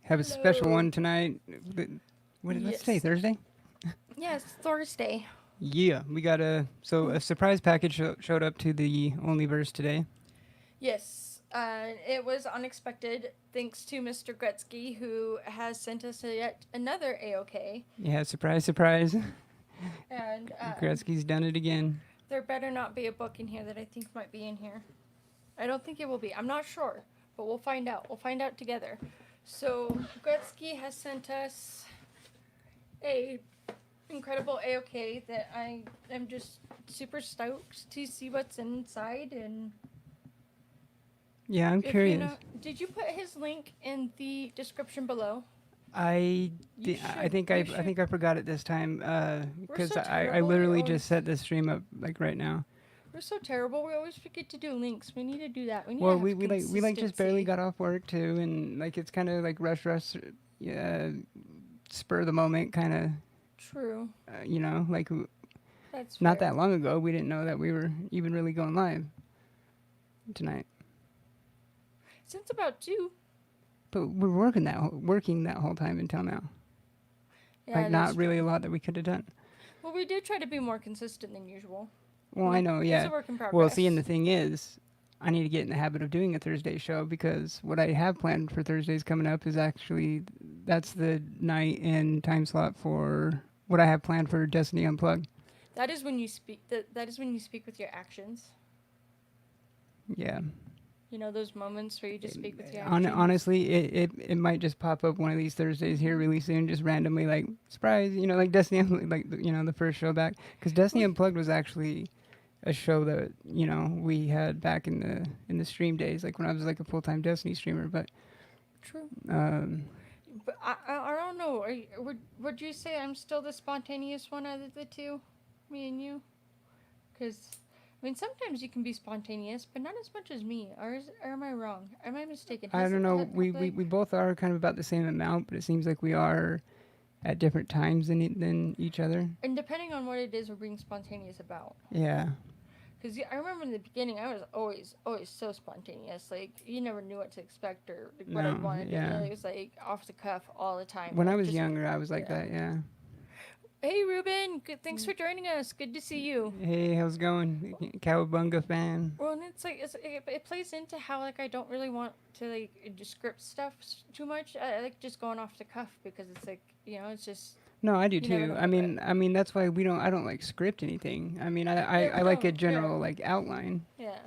have a special Hello. one tonight. What's today? Yes. Thursday? Yes, Thursday. Yeah, we got a surprise package showed up to the Onlyverse today. Yes. It was unexpected thanks to Mr. Gretzky, who has sent us yet another AOK. Yeah, surprise, surprise. And Gretzky's done it again. there better not be a book in here that I think might be in here. I don't think it will be. I'm not sure, but we'll find out. We'll find out together. So, Gretzky has sent us a incredible AOK that I am just super stoked to see what's inside. And Yeah, I'm if you curious. know, did you put his link in the description below? I You I should. think You I should. think I forgot it this time We're because so I terrible. We literally always. just set the stream up like right now. We're so terrible. We always forget to do links. We need to do that. We need to Well, have we just barely consistency. got off work too, and like it's kind of like rush, yeah, spur of the moment kind of, True. like That's not fair. that long ago we didn't know that we were even really going live tonight. Since about 2. But we're working that whole time until now. Yeah, Like it is not really true. a lot that we could have done. Well, we do try to be more consistent than usual. Well, I know, It's yeah. a work in Well, see, and progress. the thing is, I need to get in the habit of doing a Thursday show because what I have planned for Thursdays coming up is actually that's the night and time slot for what I have planned for Destiny Unplugged. That is when you speak. That is when you speak with your actions. Yeah. You know those moments where you just speak with your actions. Honestly, it might just pop up one of these Thursdays here really soon, just randomly, like surprise, like Destiny, like the first show back, because Destiny We Unplugged was actually a show that we had back in the stream days, like when I was like a full time Destiny streamer. But true. um, But I don't know. Would you say I'm still the spontaneous one out of the two, me and you? Because I mean, sometimes you can be spontaneous, but not as much as me. Or am I wrong? Am I mistaken? I don't know. Have We both are kind of about the same amount, but it seems like we are at different times than each other. and depending on what it is we're being spontaneous about. Yeah. Because I remember in the beginning, I was always so spontaneous. Like you never knew what to expect or like, what I'd No. want to do. Yeah. It was like off the cuff all the time. When I Like was just younger, I was like yeah. that. Yeah. Hey Ruben, good, thanks for joining us. Good to see you. Hey, how's it going? Cowabunga fan. Well, and it's like it plays into how like I don't really want to like script stuff too much. I like just going off the cuff because it's like it's just No, I do you never too. know. I mean that's why we don't. I don't like script anything. I mean, Yeah, we I like a don't. Yeah, general like outline. yeah.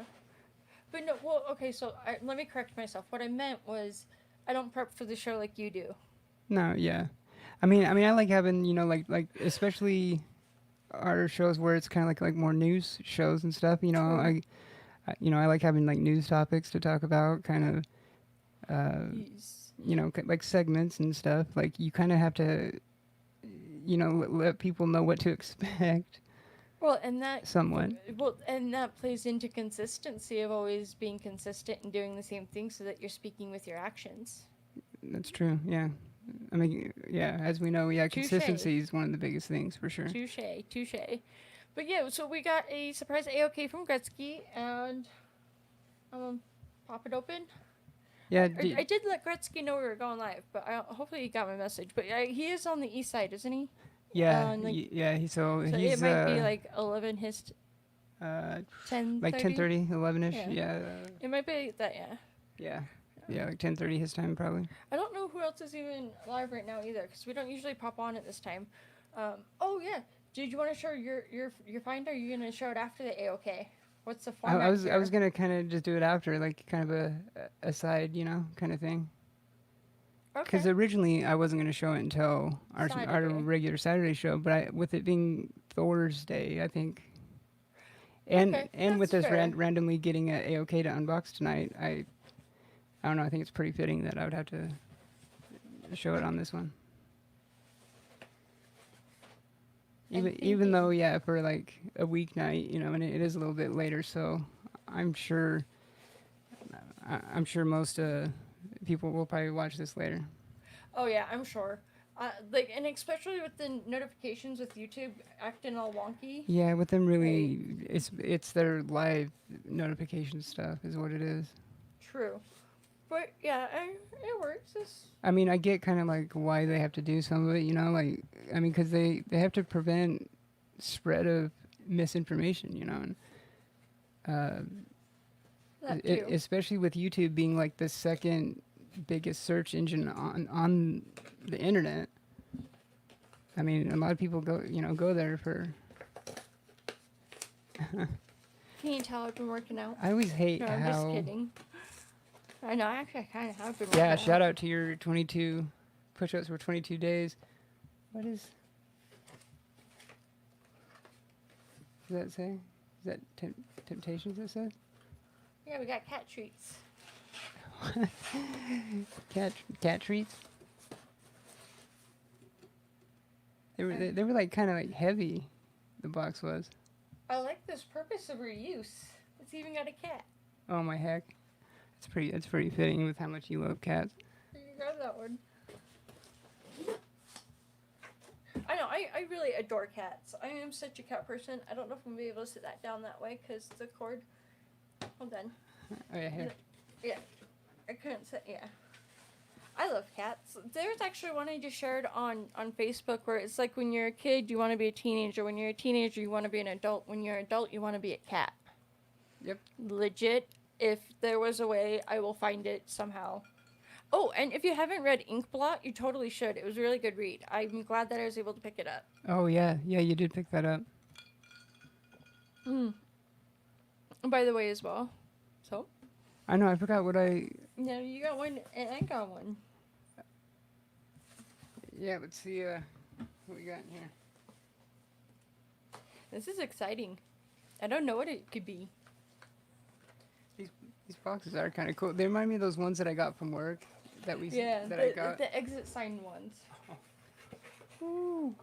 But no, well, okay. So let me correct myself. What I meant was I don't prep for the show like you do. No, yeah. I mean, I like having like especially our shows where it's kind of like more news shows and stuff. True. I like having like news topics to talk about, kind of Yes. like segments and stuff. Like you kind of have to let people know what to expect Well, and that somewhat. and that plays into consistency of always being consistent and doing the same thing so that you're speaking with your actions. That's true. Yeah. I mean, yeah, as we know, yeah, Touche. consistency is one of the biggest things for sure. Touche. Touche. But yeah, so we got a surprise AOK from Gretzky, and um, pop it open. Yeah, I did let Gretzky know we were going live, but hopefully he got my message. But he is on the east side, isn't he? yeah. So it He's might be like 11 his uh 10:30. like 10:30, 11ish. Yeah, Yeah, it might be that. Yeah. yeah, yeah, like 10:30 his time probably. I don't know who else is even live right now either, because we don't usually pop on at this time. Oh yeah, did you want to show your find? Or are you gonna show it after the AOK? What's the I format was I was here? gonna kind of just do it after, like kind of a side, kind of thing. Because Okay. originally I wasn't gonna show it until our Saturday. regular Saturday show, but with it being Thursday, I think, Okay, and with that's us fair. randomly getting a AOK to unbox tonight, I don't know. I think it's pretty fitting that I would have to show it on this one. I'm Even though, thinking. yeah, for like a weeknight, and it is a little bit later, so I'm sure I'm sure most people will probably watch this later. Oh yeah, I'm sure. Like, and especially with the notifications with YouTube acting all wonky. Yeah, with them Like, really, it's their live notification stuff is what it is. true. But yeah, it works. I mean, I get kind of like why they have to do some of it, you know, like I mean, because they have to prevent spread of misinformation, you know, and That too. especially with YouTube being like the second biggest search engine on the internet. I mean, a lot of people go there for. Can you tell I've been working out? I always hate No, I'm just how. kidding. I know. Actually, I kind of have been Yeah, working shout out. out to your 22 push-ups for 22 days. What does that say? Is that Temptations? It says Yeah, we got cat treats. cat treats. They were like kind of like heavy. The box was. I like this purpose of reuse. It's even got a cat. Oh my heck, it's pretty fitting with how much you love cats. You can grab that one. I know. I really adore cats. I am such a cat person. I don't know if I'm gonna be able to sit that down that way because the cord. Hold on. Oh yeah, here. Yeah, I couldn't sit. Yeah. I love cats. There's actually one I just shared on Facebook where it's like when you're a kid, you want to be a teenager. When you're a teenager, you want to be an adult. When you're an adult, you want to be a cat. Yep. Legit. If there was a way, I will find it somehow. Oh, and if you haven't read Inkblot, you totally should. It was a really good read. I'm glad that I was able to pick it up. Oh yeah, you did pick that up. Mm. By the way, as well. So. I know. I forgot what I. No, you got one, and I got one. Yeah, let's see what we got in here. This is exciting. I don't know what it could be. These boxes are kind of cool. They remind me of those ones that I got from work that I got. The exit sign ones. Ooh.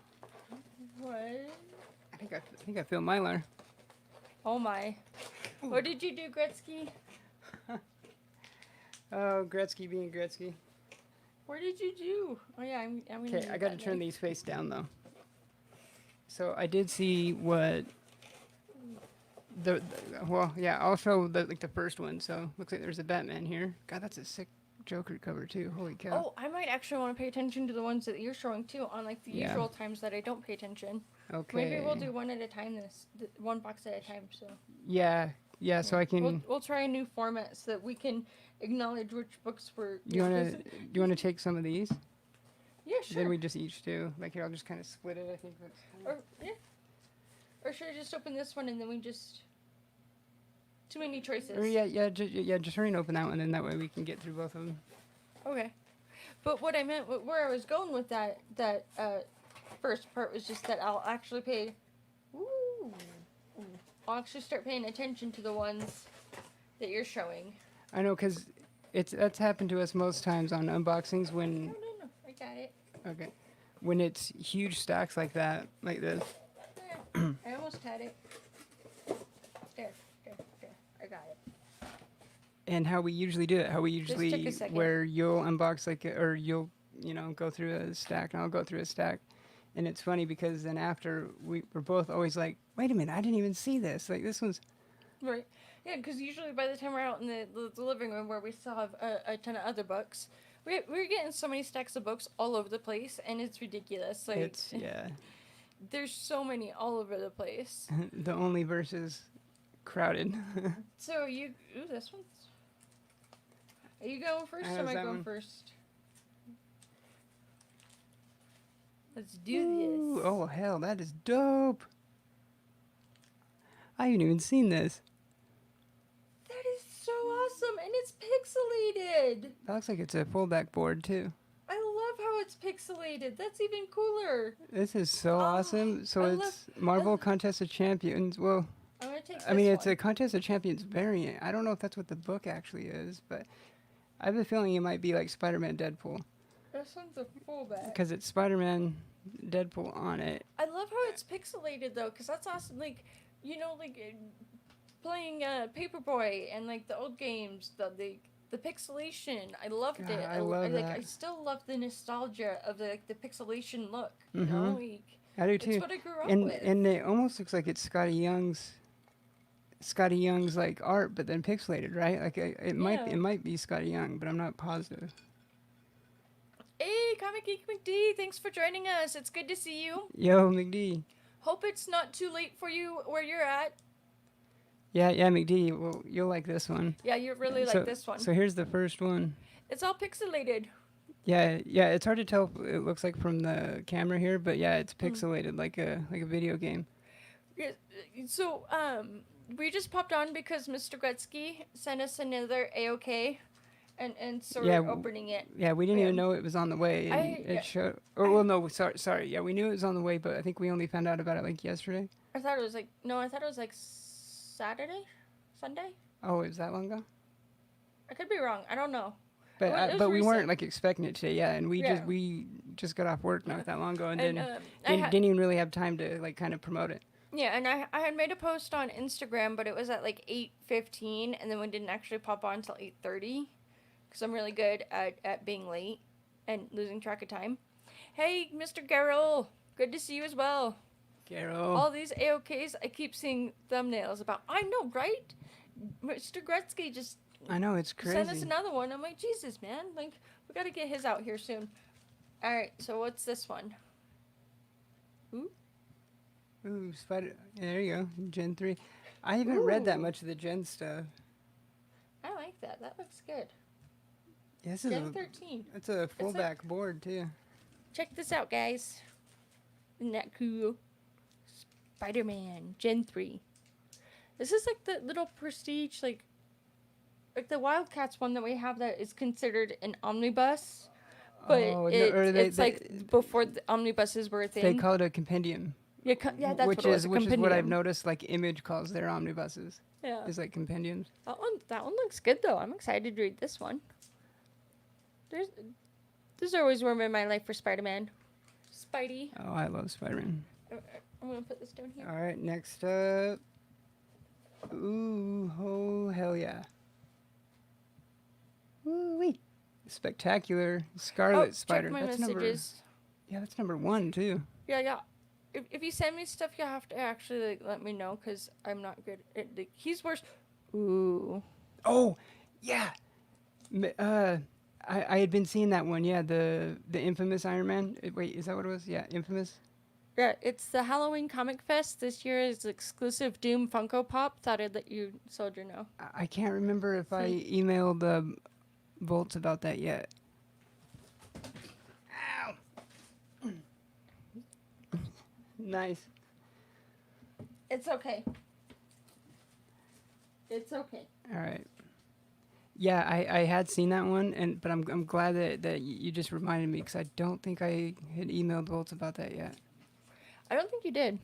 What? I think I feel Mylar. Oh my. Ooh. What did you do, Gretzky? Oh, Gretzky being Gretzky. What did you do? Oh yeah, I'm gonna. Okay, I got to turn these face down though. So I did see what well, yeah, I'll show the first one. So looks like there's a Batman here. God, that's a sick Joker cover too. Holy cow. Oh, I might actually want to pay attention to the ones that you're showing too on like the usual times that I don't pay attention. Okay. Maybe we'll do one at a time. One box at a time. So. Yeah. So I can. We'll try a new format so that we can acknowledge which books were. Do you wanna take some of these? Yeah, sure. Then we just each do. Like here, I'll just kind of split it. I think that's. Or yeah. Or should I just open this one and then we just. Too many choices. Or just hurry and open that one, and that way we can get through both of them. Okay. But what I meant, where I was going with that first part was just that I'll actually pay. Ooh. I'll actually start paying attention to the ones that you're showing. I know, cause that's happened to us most times on unboxings when. No, I got it. Okay. When it's huge stacks like that, like this. Yeah, I almost had it. There. I got it. And how we usually do it, Just took a second. where you'll unbox or you'll go through a stack and I'll go through a stack, and it's funny because then after we're both always like, wait a minute, I didn't even see this. Like this one's. Right. Yeah, because usually by the time we're out in the living room where we still have a ton of other books, we're getting so many stacks of books all over the place, and it's ridiculous. Like It's there's so many all over the place. The only versus crowded. So this one's. Are you going first or am I going first? Let's do this. Oh hell, that is dope. I haven't even seen this. That is so awesome, and it's pixelated. That looks like it's a foldback board too. I love how it's pixelated. That's even cooler. This is so awesome. So it's Marvel Contest of Champions. Well, I'm gonna take. I mean, it's a Contest of Champions variant. I don't know if that's what the book actually is, but I have a feeling it might be like Spider-Man, Deadpool. This one's a fullback. Because it's Spider-Man, Deadpool on it. I love how it's pixelated though, because that's awesome. Like, playing Paperboy and like the old games, the pixelation. I loved it. I love that. I still love the nostalgia of the pixelation look. You know, I do too. It's what I grew up and with. and it almost looks like it's Scotty Young's Scotty Young's like art, but then pixelated, right? Like Yeah. it might be Scotty Young, but I'm not positive. Hey, Comic Geek McD, thanks for joining us. It's good to see you. Yo, McD. Hope it's not too late for you where you're at. Yeah, McD. Well, you'll like this one. Yeah, you really like So this one. so here's the first one. It's all pixelated. Yeah. It's hard to tell. It looks like from the camera here, but yeah, it's Mm. pixelated like a video game. Yeah, so, we just popped on because Mr. Gretzky sent us another AOK, and so Yeah, we're opening it. Yeah, we didn't Yeah. even know it was on the way, and I- it showed. Or well, no, sorry. Yeah, we knew it was on the way, but I think we only found out about it like yesterday. I thought it was like, no, I thought it was like Saturday? Sunday? Oh, it was that long ago? I could be wrong. I don't know. But It was but we weren't recent. like expecting it today. Yeah, and Yeah. we just got off work not that long ago, and And, didn't even really have time to like kind of promote it. yeah, and I had made a post on Instagram, but it was at like 8:15, and then we didn't actually pop on until 8:30, because I'm really good at being late and losing track of time. Hey, Mr. Garrel, good to see you as well. Carol. All these AOKs, I keep seeing thumbnails about. I know, right? Mr. Gretzky just I know it's crazy. sent us another one. I'm like, Jesus, man, like we gotta get his out here soon. All right, so what's this one? Ooh, Spider. Yeah, there you go, Gen 3. I haven't read that Ooh. much of the Gen stuff. I like that. That looks good. Yeah, this is Gen 13. it's a full back board too. Check this out, guys. Isn't that cool? Spider-Man Gen 3. This is like the little prestige, like the Wildcats one that we have that is considered an omnibus, but it's like before the omnibuses were a thing. They call it a compendium. Yeah, that's which what it was, is a which is what I've compendium. noticed. Like Image calls their omnibuses. Yeah, Is like compendiums. that one looks good though. I'm excited to read this one. There's always room in my life for Spider-Man. Spidey. Oh, I love Spider-Man. I'm gonna put this down here. All right, next up. Ooh, oh hell yeah! Woo wee! Spectacular Scarlet Spider. Check my That's messages. that's number 1 too. Yeah. If you send me stuff, you have to actually like, let me know, because I'm not good at he's worse. Ooh. Oh, yeah. I had been seeing that one. Yeah, the infamous Iron Man. Wait, is that what it was? Yeah, infamous. Yeah, it's the Halloween Comic Fest. This year is exclusive Doom Funko Pop. Thought I'd let you, soldier, know. I can't remember if I emailed Volts about that yet. Ow. Nice. It's okay. It's okay. All right. Yeah, I had seen that one, but I'm glad that you just reminded me, because I don't think I had emailed Volts about that yet. I don't think you did.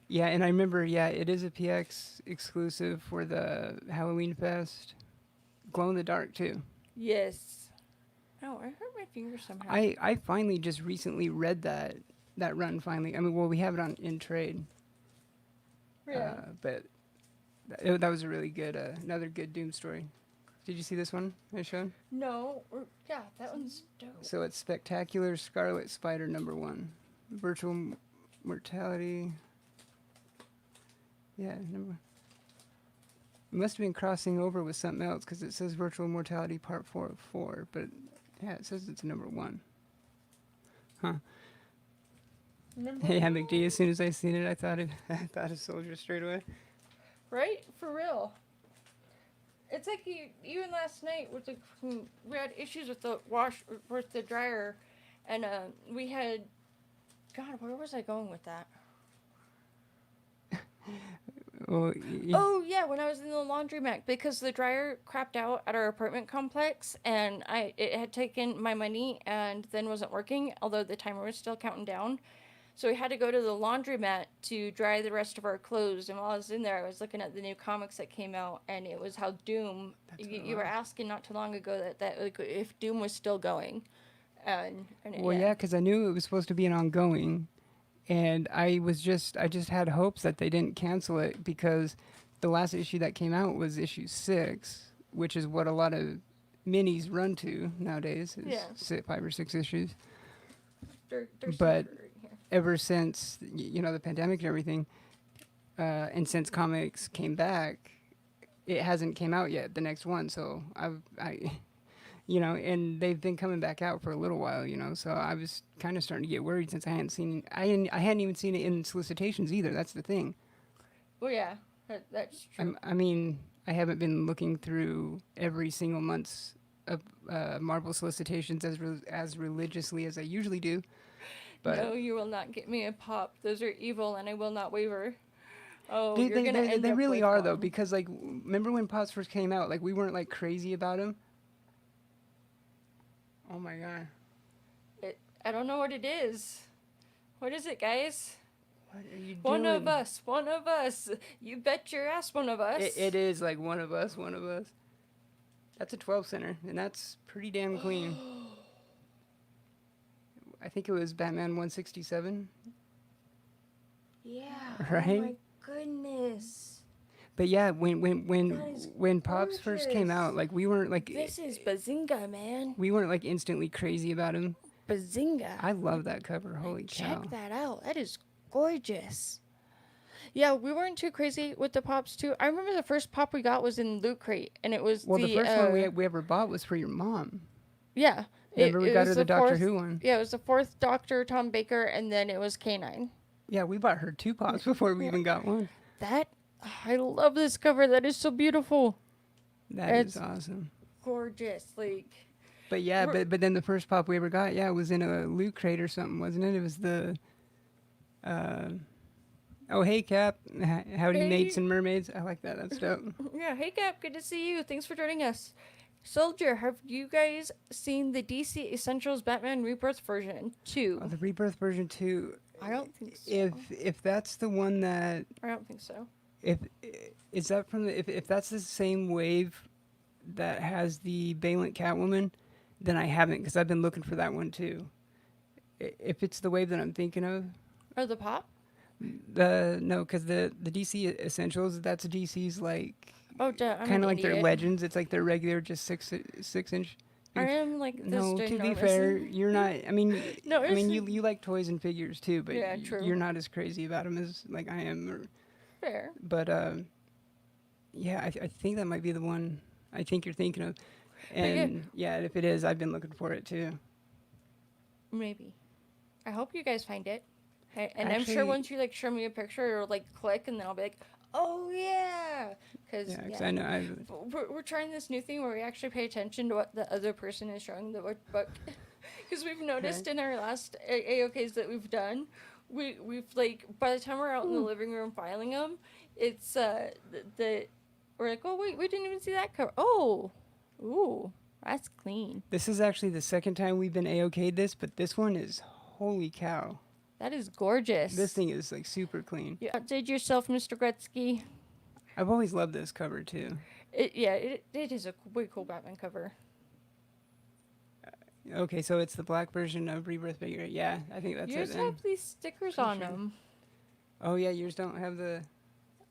Yeah, and I remember, yeah, it is a PX exclusive for the Halloween Fest. Glow in the dark too. Yes. Oh, I hurt my finger somehow. I finally just recently read that run finally. I mean, well, we have it in trade. Yeah. But that was a really good another good Doom story. Did you see this one I showed? No. Yeah, that one's dope. So it's Spectacular Scarlet Spider #1. Virtual Mortality. Yeah, number. It must have been crossing over with something else, because it says Virtual Mortality Part 4 of 4, but yeah, it says it's #1. Huh. Yeah, McD. As soon as I seen it, I thought of Soldier straight away. Right? For real. It's like even last night with we had issues with the with the dryer, and we had. God, where was I going with that? Well, Oh yeah, when I was in the laundromat, because the dryer crapped out at our apartment complex, and it had taken my money and then wasn't working, although the timer was still counting down. So we had to go to the laundromat to dry the rest of our clothes. And while I was in there, I was looking at the new comics that came out, and it was how Doom. You were asking not too long ago that like, if Doom was still going, and well, yeah, because I knew it was supposed to be an ongoing, and I just had hopes that they didn't cancel it, because the last issue that came out was issue 6, which is what a lot of minis run to nowadays. Is 5 or 6 issues. There's But some right here. ever since the pandemic and everything, and since comics came back, it hasn't came out yet. The next one, so and they've been coming back out for a little while, So I was kind of starting to get worried since I hadn't even seen it in solicitations either. That's the thing. Well, yeah, that's true. I mean, I haven't been looking through every single month's of Marvel solicitations as religiously as I usually do, but No, you will not get me a pop. Those are evil, and I will not waver. Oh, they you're they, gonna they, end they up really with are though, one. because like remember when Pops first came out, like we weren't like crazy about him. Oh my god. I don't know what it is. What is it, guys? What are you One doing? of us. One of us. You bet your ass, one of us. It is like one of us. One of us. That's a 12 center, and that's pretty damn clean. I think it was Batman 167, Yeah. right? Oh my goodness. But yeah, That is when Pops first came out, gorgeous. like we weren't like This is Bazinga, man. we weren't like instantly crazy about him. Bazinga. I love that cover. Holy cow! Check that out. That is gorgeous. Yeah, we weren't too crazy with the pops too. I remember the first pop we got was in Loot Crate, and it was Well, the the first one we ever bought was for your mom. yeah. Remember we got was her the Doctor Who one. Yeah, it was the fourth Doctor Tom Baker, and then it was K9. Yeah, we bought her 2 pops before we even got one. That I love this cover. That is so beautiful. That It's is awesome. gorgeous. Like, But yeah, We're- but then the first pop we ever got, yeah, it was in a Loot Crate or something, wasn't it? It was the oh hey Cap, howdy Hey. mates and mermaids. I like that. That's dope. yeah, hey Cap, good to see you. Thanks for joining us. Soldier, have you guys seen the DC Essentials Batman Rebirth version 2? Oh, the Rebirth version 2. I don't think so. If that's the one that I don't think so. if is that from the if that's the same wave that has the Valent Catwoman, then I haven't, because I've been looking for that one too. If it's the wave that I'm thinking of, Or the pop? no, because the DC Essentials, that's DC's like Oh, duh, I'm kind an of like their idiot. Legends. It's like their regular just 6 inch. I am like this No, to be ginormous. fair, you're not. I mean, No, I mean, it's- you like toys and figures too, but Yeah, true. you're not as crazy about them as like I am. Fair. But yeah, I think that might be the one I think you're thinking of. yeah. And yeah, if it is, I've been looking for it too. Maybe. I hope you guys find it. And I'm Actually- sure once you like show me a picture or like click, and then I'll be like, oh yeah, because Yeah, because I know I've. we're trying this new thing where we actually pay attention to what the other person is showing the book, because we've noticed in our last AOKs that we've done, we've like by the time we're out in the living room filing them, it's the we're like, oh wait, we didn't even see that cover. Oh, ooh, that's clean. This is actually the second time we've been AOK'd this, but this one is holy cow. That is gorgeous. This thing is like super clean. You outdid yourself, Mr. Gretzky. I've always loved this cover too. It is a way cool Batman cover. Okay, so it's the black version of Rebirth Figure. Yeah, I think that's Yours it then. have these stickers Pretty on sure. them. Oh yeah, yours don't have the.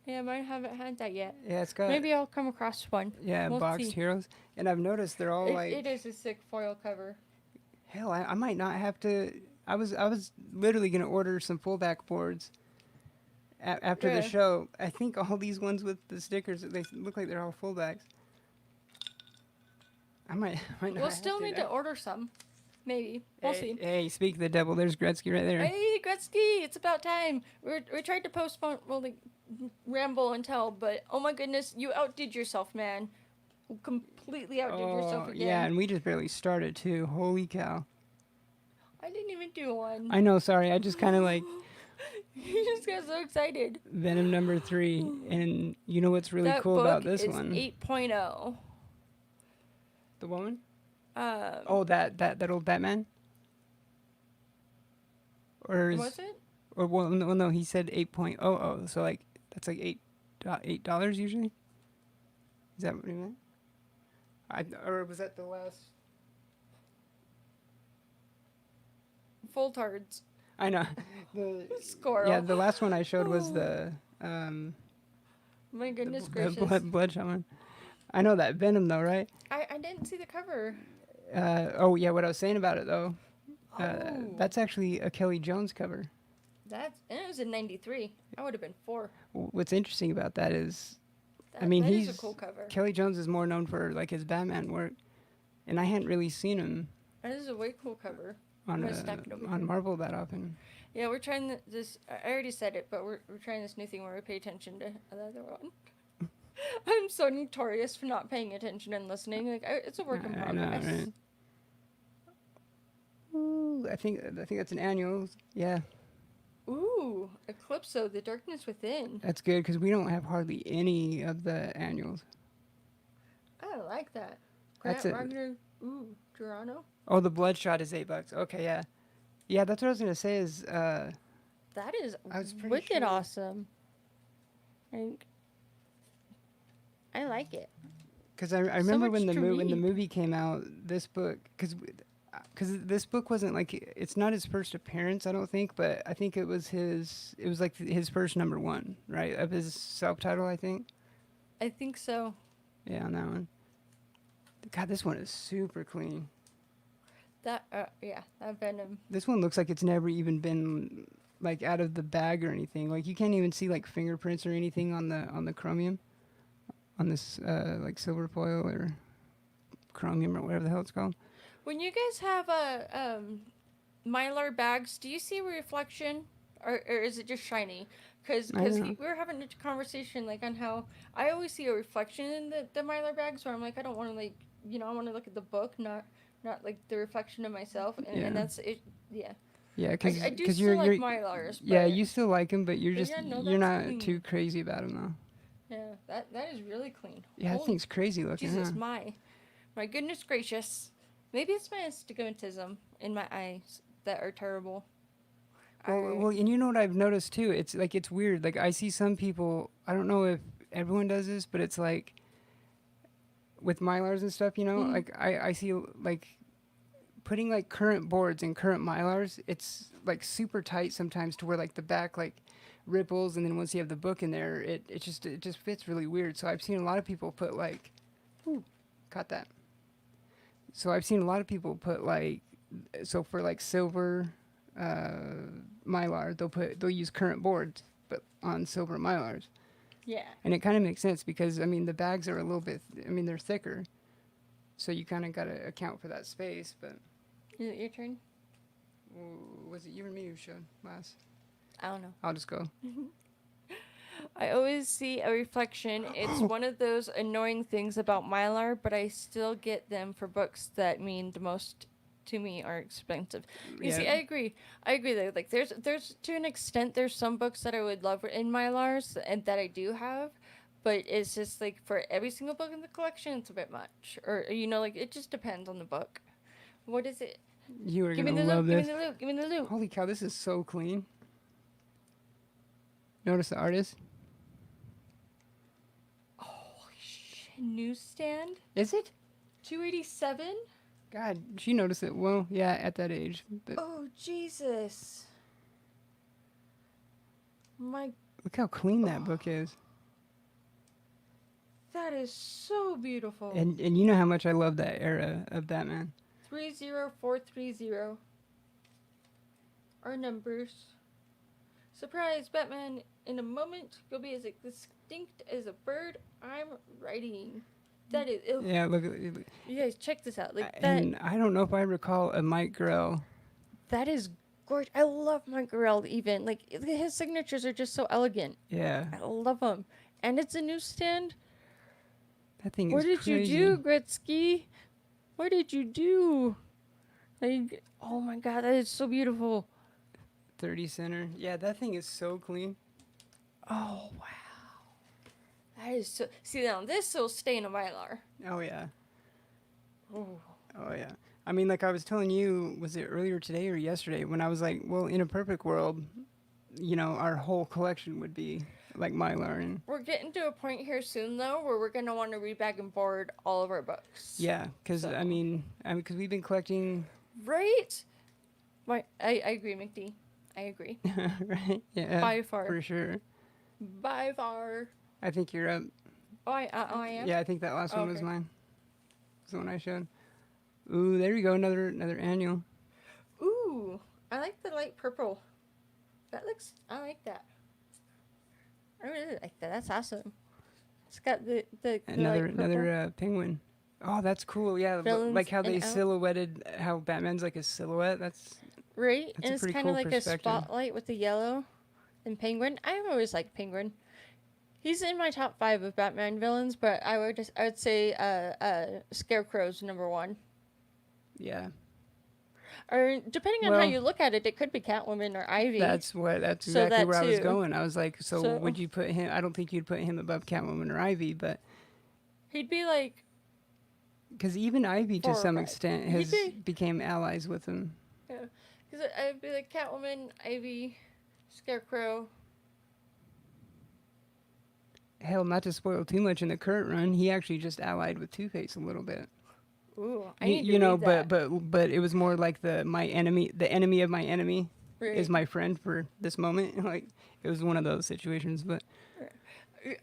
Yeah, mine haven't had that yet. Yeah, it's got. Maybe I'll come across one. Yeah, we'll boxed see. heroes, and I've noticed they're all like. It is a sick foil cover. Hell, I might not have to. I was literally gonna order some fullback boards. After Yeah. the show, I think all these ones with the stickers, they look like they're all fullbacks. I might not. We'll have still need to order some. Maybe. We'll Hey, see. hey, speak of the devil. There's Gretzky right there. Hey, Gretzky, it's about time. We tried to postpone, well, like, ramble and tell, but oh my goodness, you outdid yourself, man. Completely outdid yourself again. yeah, and we just barely started too. Holy cow! I didn't even do one. I know. Sorry, I just kind of like You just got so excited. Venom number 3, and you know what's really That cool book about this is one? 8.0. The woman? Um, Oh, that old Batman. Or is, was it? Or well, no, he said 8.00, so like that's like $8 usually. Is that what he meant? Or was that the last? Full tards. I know. The Squirrel. yeah, the last one I showed was the My goodness the gracious. bloodshot one. I know that Venom though, right? I didn't see the cover. Oh yeah, what I was saying about it though, Oh. that's actually a Kelly Jones cover. And it was in '93. I would have been 4. What's interesting about that is, I That mean, that is a he's cool cover. Kelly Jones is more known for like his Batman work, and I hadn't really seen him That is a way cool cover. I'm on gonna stack it over on here. Marvel that often. Yeah, we're trying this. I already said it, but we're trying this new thing where we pay attention to the other one. I'm so notorious for not paying attention and listening. Like it's a work in I know, progress. right? Ooh, I think that's an annual. Yeah, Ooh, Eclipso, the darkness within. that's good because we don't have hardly any of the annuals. I like that. That's Grant it. Wagner. Ooh, Durano. Oh, the Bloodshot is $8. Okay, yeah, yeah. That's what I was gonna say. Is That is I was pretty wicked sure- awesome. Like, I like it. because I remember much when the to when the read. movie came out, this book because this book wasn't like it's not his first appearance, I don't think, but I think it was like his first #1, right, of his self-title, I think. I think so. Yeah, on that one. God, this one is super clean. That that Venom. This one looks like it's never even been like out of the bag or anything. Like you can't even see like fingerprints or anything on the chromium, on this like silver foil or chromium or whatever the hell it's called. When you guys have Mylar bags, do you see a reflection, or is it just shiny? Because I don't know. we were having a conversation like on how I always see a reflection in the Mylar bags, where I'm like, I don't want to like, I want to look at the book, not like the reflection of myself, and, Yeah. and that's it. Yeah, Yeah, because I do still like Mylars. yeah, but- you still like him, but you're But just yeah, no, you're that's not clean. too crazy about him though. Yeah, that is really clean. Yeah, that Holy thing's crazy looking. Jesus, Huh? my goodness gracious. Maybe it's my astigmatism in my eyes that are terrible. Well, and you know what I've noticed too? It's like it's weird. Like I see some people. I don't know if everyone does this, but it's like with Mylars and stuff. Mhm. Like I see like putting like current boards and current Mylars. It's like super tight sometimes to where like the back like ripples, and then once you have the book in there, it just fits really weird. So I've seen a lot of people put like, ooh, caught that. So I've seen a lot of people put like, so for like silver Mylar, they'll use current boards, but on silver Mylars, Yeah. and it kind of makes sense because I mean the bags are a little bit, I mean they're thicker, so you kind of got to account for that space. But Is it your turn? was it you or me who showed last? I don't know. I'll just go. I always see a reflection. It's one of those annoying things about Mylar, but I still get them for books that mean the most to me are expensive. You see, Yeah. I agree. I agree that like there's to an extent there's some books that I would love in Mylars and that I do have, but it's just like for every single book in the collection it's a bit much. Or like it just depends on the book. What is it? You are Give me gonna the love loot. Give this. me the loot. Give me the loot. Holy cow, this is so clean. Notice the artist. Holy shit! Newsstand. Is it? 287. God, she noticed it. Well, yeah, at that age. But Oh Jesus! My, look how clean that book is. that is so beautiful. And you know how much I love that era of Batman. 30430. Our numbers. Surprise, Batman! In a moment, you'll be as distinct as a bird I'm writing. That is. Ew. Yeah, look. You guys, check this out. Like that. And I don't know if I recall a Mike Grell. That is gorgeous. I love Mike Grell. Even like his signatures are just so elegant. Yeah, I love them. And it's a newsstand. that thing What is did crazy. you do, Gretzky? What did you do? Like, oh my god, that is so beautiful. 30 center. Yeah, that thing is so clean. Oh wow. That is so. See now, this will stay in a Mylar. Oh yeah. Ooh. Oh yeah. I mean, like I was telling you, was it earlier today or yesterday when I was like, well, in a perfect world, our whole collection would be like Mylar and. We're getting to a point here soon though, where we're gonna want to rebag and board all of our books. Yeah, because So- I mean, because we've been collecting. Right. I agree, McD. I agree. Right? Yeah. By far. For sure. By far. I think you're up. Oh, I am. Yeah, I think that last one was Okay. mine. It's the one I showed. Ooh, there you go. Another annual. Ooh, I like the light purple. That looks. I like that. I really like that. That's awesome. It's got the Another like purple another penguin. Oh, that's cool. Yeah, villains like how and they out. silhouetted how Batman's like a silhouette. Right, That's and a it's pretty kind of cool like a perspective. spotlight with the yellow and penguin. I've always liked penguin. He's in my top 5 of Batman villains, but I would say Scarecrow's number 1. Yeah. Or depending on how Well, you look at it, it could be Catwoman or Ivy. that's So exactly that where I was too. going. I was like, so So would you put him? I don't think you'd put him above Catwoman or Ivy, but he'd be like because even Ivy to 4 or some 5. extent He'd has be became allies with him. yeah, because I'd be like Catwoman, Ivy, Scarecrow. Hell, not to spoil too much in the current run, he actually just allied with Two Face a little bit. Ooh, I You, need to you know, read that. but it was more like the enemy of my enemy is Right. my friend for this moment. Like it was one of those situations. But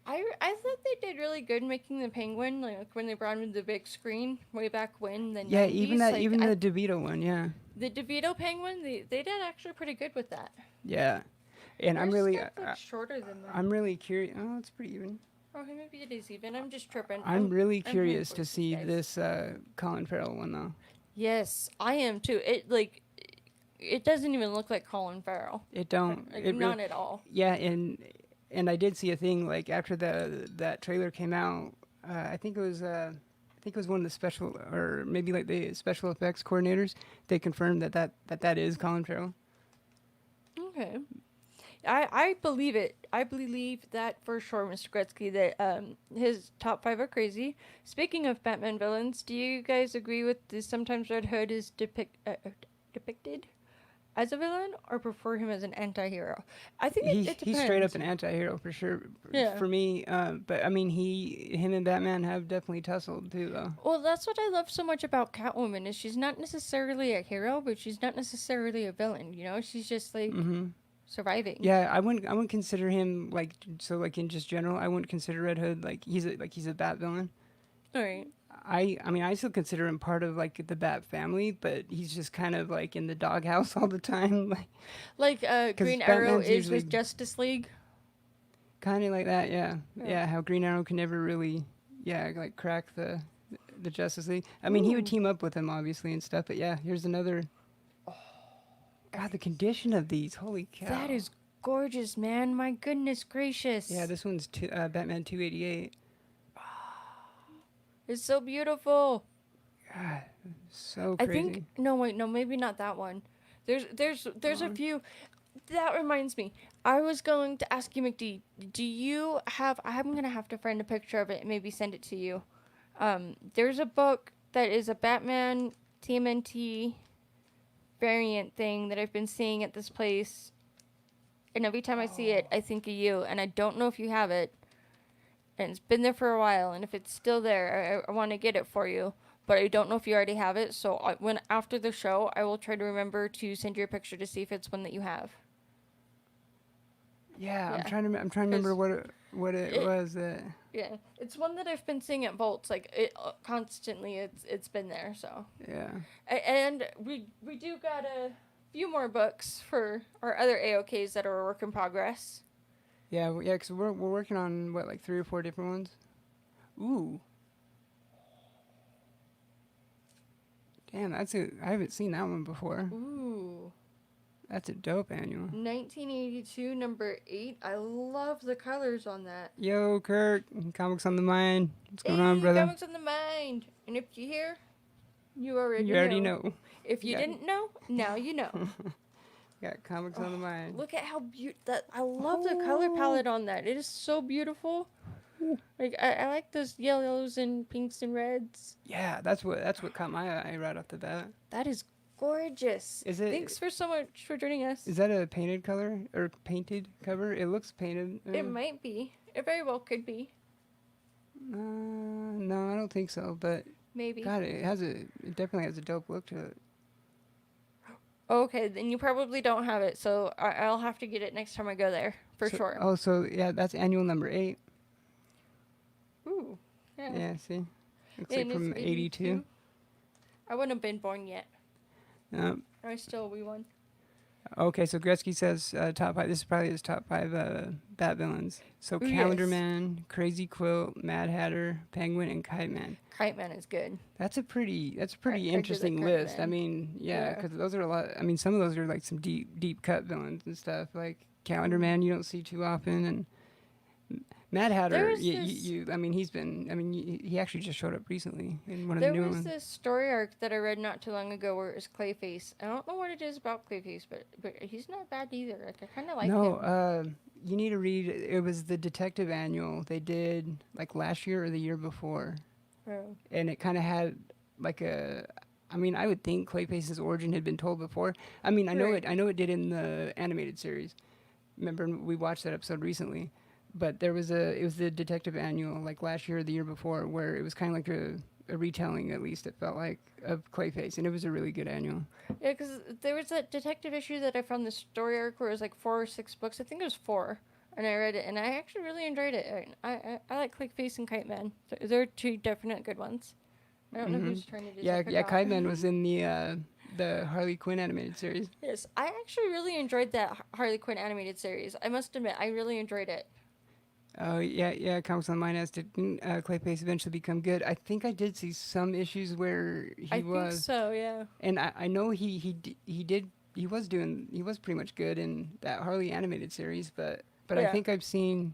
I thought they did really good making the penguin like when they brought him to the big screen way back when the yeah, 90s. Like even the DeVito one, yeah, the DeVito penguin, they did actually pretty good with that. yeah. And Yours stuff looks shorter than mine. I'm really curious. Oh, it's pretty even. Okay, maybe it is even. I'm just tripping. I'm really I'm hearing curious to voices, see guys. this Colin Farrell one though. Yes, I am too. It doesn't even look like Colin Farrell. It don't. Like, It really. not at all. Yeah, and I did see a thing like after that trailer came out. I think it was one of the special or maybe like the special effects coordinators. They confirmed that is Colin Farrell. Okay. I believe it. I believe that for sure, Mr. Gretzky, that his top 5 are crazy. Speaking of Batman villains, do you guys agree with this? Sometimes Red Hood is depicted as a villain, or prefer him as an anti-hero? I think it He's straight up depends. an anti-hero for sure Yeah. for me. But I mean him and Batman have definitely tussled too though. Well, that's what I love so much about Catwoman is she's not necessarily a hero, but she's not necessarily a villain. You know, she's just like Hmm. surviving. Yeah, I wouldn't consider him like so like in just general. I wouldn't consider Red Hood like he's a Bat villain. All right. I mean I still consider him part of like the Bat family, but he's just kind of like in the doghouse all the time, Like because Green Arrow Batman's is usually with Justice League. kind of like that. Yeah, Yeah. yeah. How Green Arrow can never really, yeah, like crack the Justice League. I mean, he would Ooh. team up with him obviously and stuff, but yeah, here's another. God, the condition of these, holy cow! That is gorgeous, man. My goodness gracious. Yeah, this one's Batman 288. It's so beautiful. God, so I think crazy. no wait, no, maybe not that one. There's a few. That reminds me. I was going to ask you, McD, do you have I'm gonna have to find a picture of it and maybe send it to you. There's a book that is a Batman TMNT variant thing that I've been seeing at this place. And every time I see it, I think of you. And I don't know if you have it. And it's been there for a while. And if it's still there, I want to get it for you. But I don't know if you already have it. So when after the show, I will try to remember to send you a picture to see if it's one that you have. Yeah, Yeah. I'm trying to remember what it it- was that. Yeah, it's one that I've been seeing at Volts like it constantly. It's been there. So Yeah. and we do got a few more books for our other AOKs that are a work in progress. Yeah, yeah, because we're working on what like 3 or 4 different ones. Ooh, damn, I haven't seen that one before. Ooh. That's a dope annual. 1982, number 8. I love the colors on that. Yo, Kirk, comics on the mind. What's going Hey, on, brother? comics on the mind. And if you hear, you already You already know. If you Yeah. didn't know, now you know. Got comics on the mind. Look at how beautiful I love the color palette on that. It is so beautiful. Like I like those yellows and pinks and reds. Yeah, that's what caught my eye right off the bat. That is gorgeous. Is it? Thanks for so much for joining us. Is that a painted color or painted cover? It looks painted. It might be. It very well could be. No, I don't think so. But Maybe. God, it definitely has a dope look to it. Okay, then you probably don't have it, so I'll have to get it next time I go there, for So- sure. Oh, so yeah, that's annual number 8. Ooh. Yeah. Yeah, see, looks And like from it's 82. I wouldn't have been born yet. Um, I still a wee one. Okay, so Gretzky says top five. This is probably his top five Bat villains. So Ooh, Calendar yes. Man, Crazy Quilt, Mad Hatter, Penguin, and Kite Man. Kite Man is good. That's a pretty I do like interesting Kite list. I Man. mean, yeah, Yeah. because those are a lot. I mean, some of those are like some deep cut villains and stuff. Like Calendar Man, you don't see too often, and Mad There Hatter. was this I mean, he's been. I mean, he actually just showed up recently in one of the there newer was ones. this story arc that I read not too long ago where it was Clayface. I don't know what it is about Clayface, but he's not bad either. Like I kind of like No, him. you need to read. It was the Detective Annual they did like last year or the year before, Oh. and it kind of had like a. I mean, I would think Clayface's origin had been told before. I mean, I know Right. it. I know it did in the animated series. Remember, we watched that episode recently, but there was a. It was the Detective Annual like last year or the year before, where it was kind of like a retelling, at least it felt like, of Clayface, and it was a really good annual. Yeah, because there was that detective issue that I found the story arc where it was like 4 or 6 books. I think it was four, and I read it, and I actually really enjoyed it. I like Clayface and Kite Man. They're two definite good ones. I don't know Hmm. whose turn it is. I Yeah, forgot. Kite Man was in the Harley Quinn animated series. Yes, I actually really enjoyed that Harley Quinn animated series. I must admit, I really enjoyed it. Oh yeah. Comics Online as did Clayface eventually become good. I think I did see some issues where I he think was, so. Yeah. and I know he did he was pretty much good in that Harley animated series, but I Yeah. think I've seen.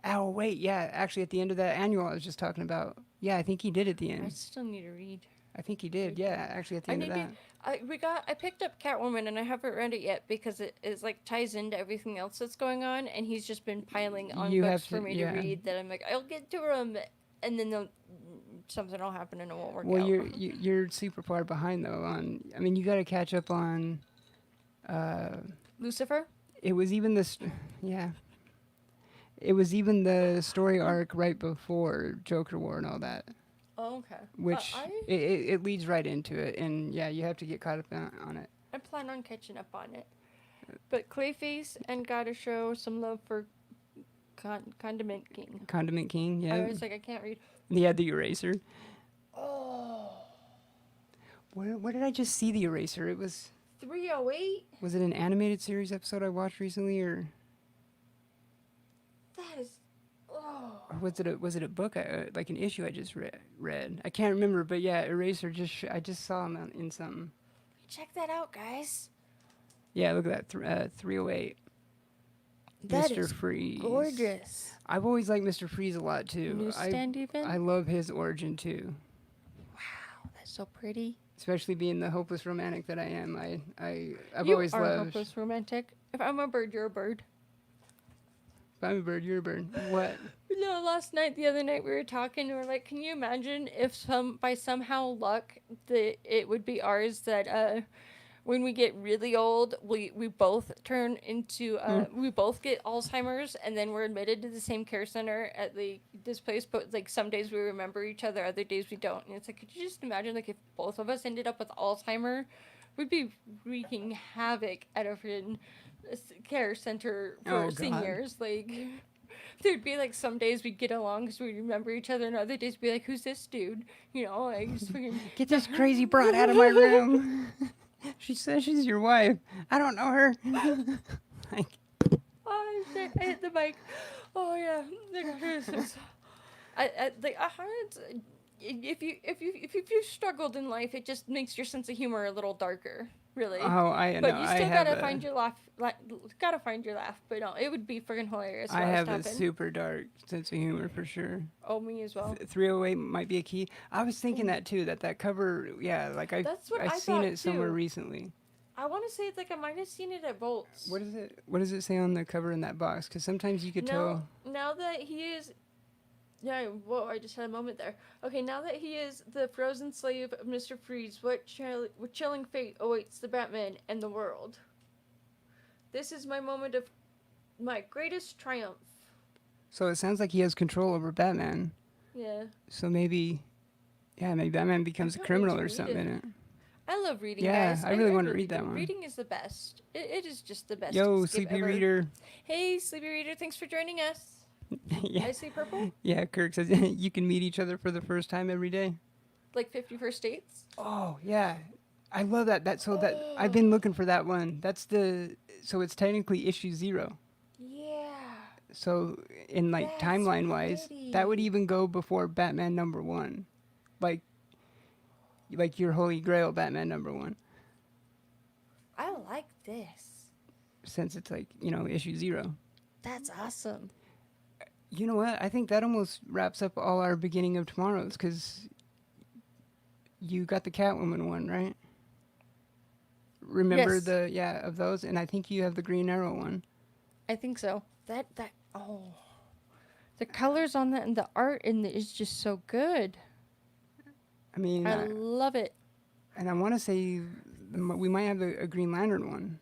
Oh wait, yeah, actually at the end of that annual I was just talking about. Yeah, I think he did at the I end. still need to read. I think he did. Yeah, actually at the I end of need to. that. I picked up Catwoman and I haven't read it yet because it is like ties into everything else that's going on, and he's just been piling on You books have for to, me to yeah. read that I'm like I'll get to them, and then something will happen and it won't work Well, out. you're super far behind though. On I mean, you got to catch up on. Uh, Lucifer. it was even this, yeah. It was even the story arc right before Joker War and all that, Oh, okay. which it leads right into it, and yeah, you have to get caught up on it. I plan on catching up on it, but Clayface and gotta show some love for Condiment King. Condiment King, I yeah, was like I can't read. yeah, the Eraser. Oh, Where did I just see the Eraser? It was 308. was it an animated series episode I watched recently, That is. Oh. or was it a book like an issue I just read? I can't remember, but yeah, Eraser I just saw him in something. Check that out, guys. Yeah, look at that 308. That Mr. is Freeze. gorgeous. I've always liked Mr. Freeze a lot too. Newsstand even? I love his origin too, Wow, that's so pretty. especially being the hopeless romantic that I am. I've You always are a loved. hopeless romantic. If I'm a bird, you're a bird. If I'm a bird, you're a bird. What? No, the other night we were talking and we're like, can you imagine if by somehow luck it would be ours that when we get really old, we both turn into we both get Alzheimer's, and then we're admitted to the same care center at this place. But like some days we remember each other, other days we don't. And it's like, could you just imagine like if both of us ended up with Alzheimer, we'd be wreaking havoc at a freaking care center for Oh, God. seniors. Like there'd be like some days we'd get along because we remember each other, and other days we'd be like, who's this dude? You know, like just freaking. Get this crazy broad out of my room. She says she's your wife. I don't know her. Like, Oh shit! I hit the mic. Oh yeah. If you struggled in life, it just makes your sense of humor a little darker, really. oh, I But know. you I still have gotta a, find your laugh. Gotta find your laugh. But no, it would be freaking hilarious. I What have a happened. super dark sense of humor for sure. Oh, me as well. 308 might be a key. I was thinking that too. That cover, yeah, like That's what I've I seen thought, it somewhere too. recently. I want to say it's like I might have seen it at Bolts. What is it? What does it say on the cover in that box? Because sometimes you could tell. Now that he is. Yeah, whoa, I just had a moment there. Okay, now that he is the frozen slave of Mr. Freeze, what chilling fate awaits the Batman and the world? This is my moment of my greatest triumph. So it sounds like he has control over Batman. Yeah. So maybe, yeah, maybe Batman becomes a can't wait criminal to or read something. it. I love reading, Yeah, guys. I really want to read that do. one. Reading is the best. It is just the best. Yo, skip Sleepy ever. Reader. Hey, Sleepy Reader, thanks for joining us. Yeah. I see purple. Yeah, Kirk says you can meet each other for the first time every day. Like 50 First Dates. Oh, yeah. I love that. That I've been looking for that one. That's the so it's technically issue 0. Yeah, So in like that's timeline wise, that would pretty. even go before Batman #1. Like your Holy Grail Batman #1, I like this. since it's like, issue 0. That's awesome. You know what? I think that almost wraps up all our beginning of tomorrows, cuz you got the Catwoman one, right? Remember Yes, the of those, and I think you have the Green Arrow one. I think so. Oh, the colors on that and the art in it is just so good. I mean, I love it. and I want to say we might have a Green Lantern one.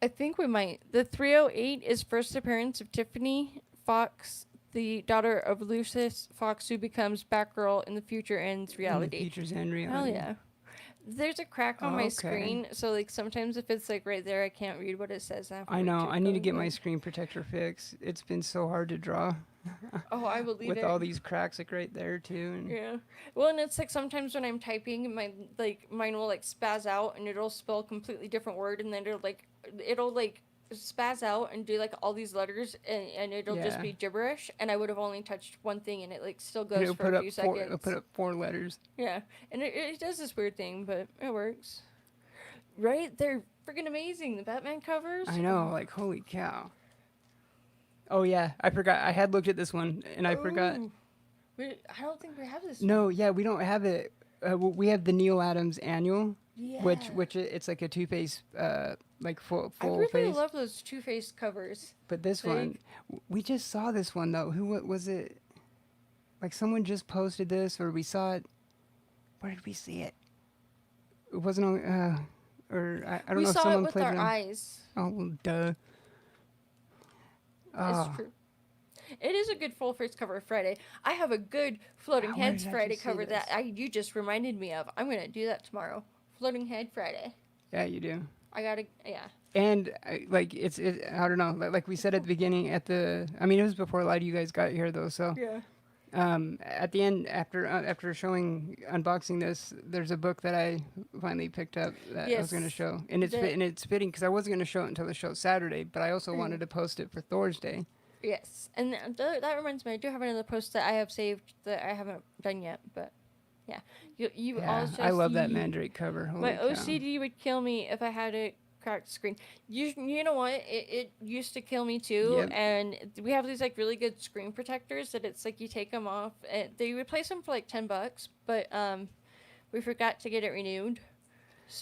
I think we might. The 308 is first appearance of Tiffany Fox, the daughter of Lucius Fox, who becomes Batgirl in the future ends In the reality. Futures and Hell Reality. yeah. There's a crack on my Okay. screen, so like sometimes if it's like right there, I can't read what it says I afterwards. know. I need to get my screen protector fixed. It's been so hard to draw Oh, I believe with it. all these cracks like right there too. And Yeah. Well, and it's like sometimes when I'm typing, mine will like spaz out and it'll spell a completely different word, and then it'll like spaz out and do like all these letters, and it'll just yeah, be gibberish, and I would have only touched one thing, and it like still and goes for a few it'll put seconds. up 4 letters. Yeah, and it does this weird thing, but it works. Right? They're freaking amazing. The Batman covers. I know. Like holy cow. Oh yeah, I forgot. I had looked at this one and I forgot. Oh, I don't think we have this No, one. yeah, we don't have it. We have the Neil Adams annual, Yeah. it's like a Two Face, like I full really face. love those Two-Face covers. But this Like, one, we just saw this one though. Was it? Like someone just posted this, or we saw it. Where did we see it? It wasn't on. Or I don't we know if saw it someone with played our it on. eyes. Oh well, duh. It's Oh, true. It is a good full face cover of Friday. I have a good Floating where Heads did I Friday just see cover that this? you just reminded me of. I'm gonna do that tomorrow. Floating Head Friday. Yeah, you do. I gotta, yeah. And like I don't know. Like we said at the beginning, I mean, it was before a lot of you guys got here though. So Yeah. at the end, after showing unboxing this, there's a book that I finally picked up that I was going to Yes. show, and The it's fitting because I wasn't going to show it until the show Saturday, but I also yeah. wanted to post it for Thor's Day. Yes, and that reminds me. I do have another post that I have saved that I haven't done yet, but yeah, you Yeah, also I love that see. Mandrake cover. My Holy cow! OCD would kill me if I had a cracked screen. You know what? It used to kill me too. Yep. And we have these like really good screen protectors that it's like you take them off. And they replace them for like $10, but we forgot to get it renewed.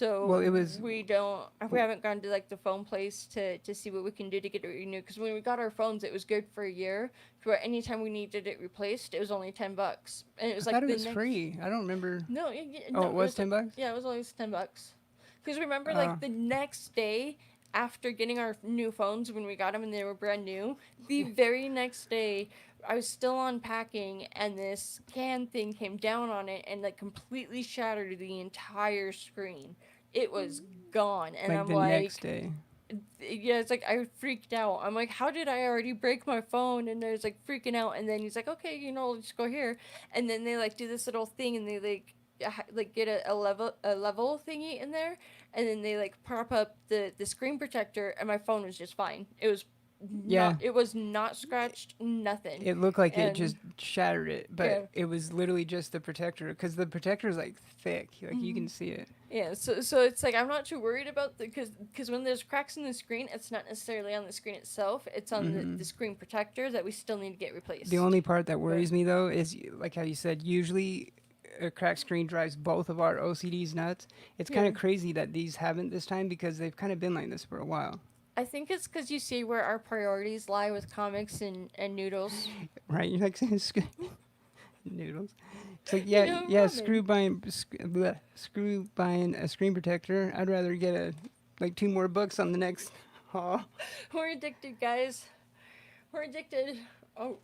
Well, So it was we haven't gone to like the phone place to see what we can do to get it renewed. Because when we got our phones, it was good for a year. Where anytime we needed it replaced, it was only $10, and it I was thought like it the was next. free. I don't remember. No, Oh, no, it it was was like, $10. yeah, it was always $10. Because remember, Oh, like the next day after getting our new phones when we got them and they were brand new, the very next day I was still unpacking and this can thing came down on it and like completely shattered the entire screen. It was gone, and like I'm the next like, day. yeah, it's like I freaked out. I'm like, how did I already break my phone? And there's like freaking out, and then he's like, okay, let's go here, and then they like do this little thing, and they like get a level thingy in there, and then they like prop up the screen protector, and my phone was just fine. Yeah, It was not scratched, nothing, it looked like it and just shattered it, but yeah. it was literally just the protector because the protector is like thick, like you can see it. Yeah, so it's like I'm not too worried about because when there's cracks in the screen, it's not necessarily on the screen itself. It's on the screen protector that we still need to get The replaced. only part that But worries me though is like how you said, usually a cracked screen drives both of our OCDs nuts. It's kind yeah, of crazy that these haven't this time because they've kind of been like this for a while, I think it's because you see where our priorities lie with comics and noodles. right? You're like noodles. It's like You yeah, know, yeah. ramen. Screw buying a screen protector. I'd rather get like 2 more books on the next haul. We're addicted, guys. We're addicted. Oh,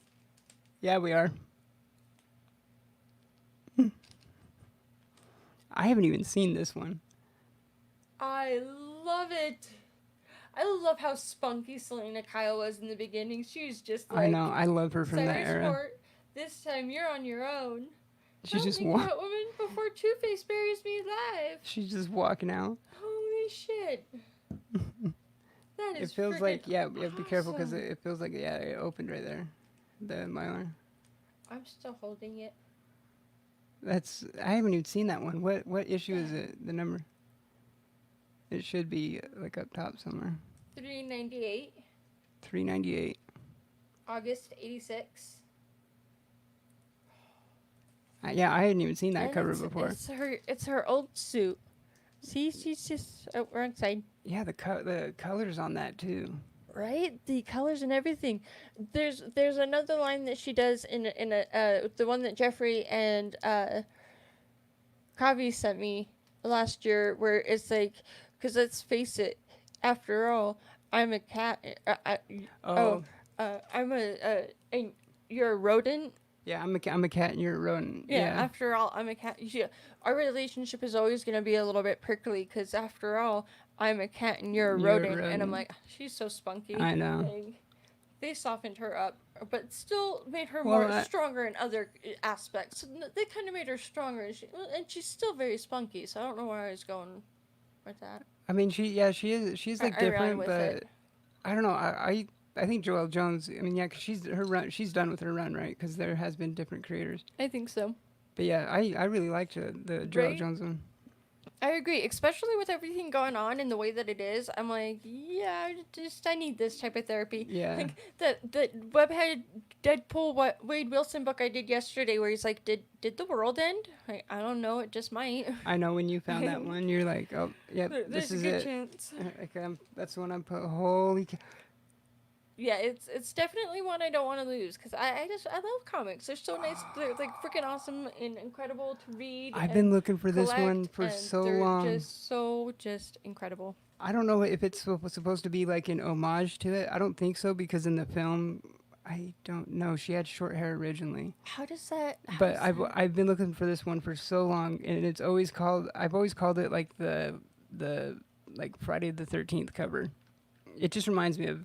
Yeah, we are. I haven't even seen this one. I love it. I love how spunky Selena Kyle was in the beginning. She was just I know. like, I love her from that Cyrus era. Fort, this time you're on your own. She's Help just me, Catwoman, before Two-Face buries me alive. she's just walking out. Holy shit. That is It feels freaking like, yeah, you have to be careful because awesome. it feels like, yeah, it opened right there. The Mylar. I'm still holding it. I haven't even seen that one. What issue is it? The number? It should be like up top somewhere. 398, 398. August 86. Yeah, I hadn't even seen that And cover before. it's her old suit. See, she's just wrong side. Yeah, the colors on that too. Right, the colors and everything. There's another line that she does in a the one that Jeffrey and Kavi sent me last year, where it's like, because let's face it, after all, I'm a cat. Oh, I'm and you're a rodent. yeah, I'm a cat and you're a rodent. Yeah, Yeah. after all, I'm a cat. Yeah, our relationship is always gonna be a little bit prickly, because after all, I'm a cat and you're a You're a rodent, and I'm rodent. like, she's so spunky. I know. Like, they softened her up, but still made her Well, more stronger in other aspects. They kind of made her stronger, and she's still very spunky. So I don't know where I was going with that. I mean, she's like I ran different, with but it. I don't know. I think Joelle Jones. I mean, yeah, 'cause her run. She's done with her run, right? Because there has been different creators. I think so. But yeah, I really liked the Joelle Right? Jones one. I agree, especially with everything going on and the way that it is. I'm like, yeah, I need this type of therapy. Yeah. Like the webhead Deadpool Wade Wilson book I did yesterday, where he's like, did the world end? Like, I don't know, it just might. I know when you found that one, you're like, oh, yep, There's this a is good it. chance. Okay, that's the one I put. Holy cow. Yeah, it's definitely one I don't want to lose, because I love comics. They're so nice. They're like freaking awesome and incredible to read. I've and been looking for this collect, one for and so they're long. just incredible. I don't know if it's supposed to be like an homage to it. I don't think so because in the film, I don't know. She had short hair originally, How does that? but I've been looking for this one for so long, and it's always called. I've always called it like the like Friday the 13th cover. It just reminds me of,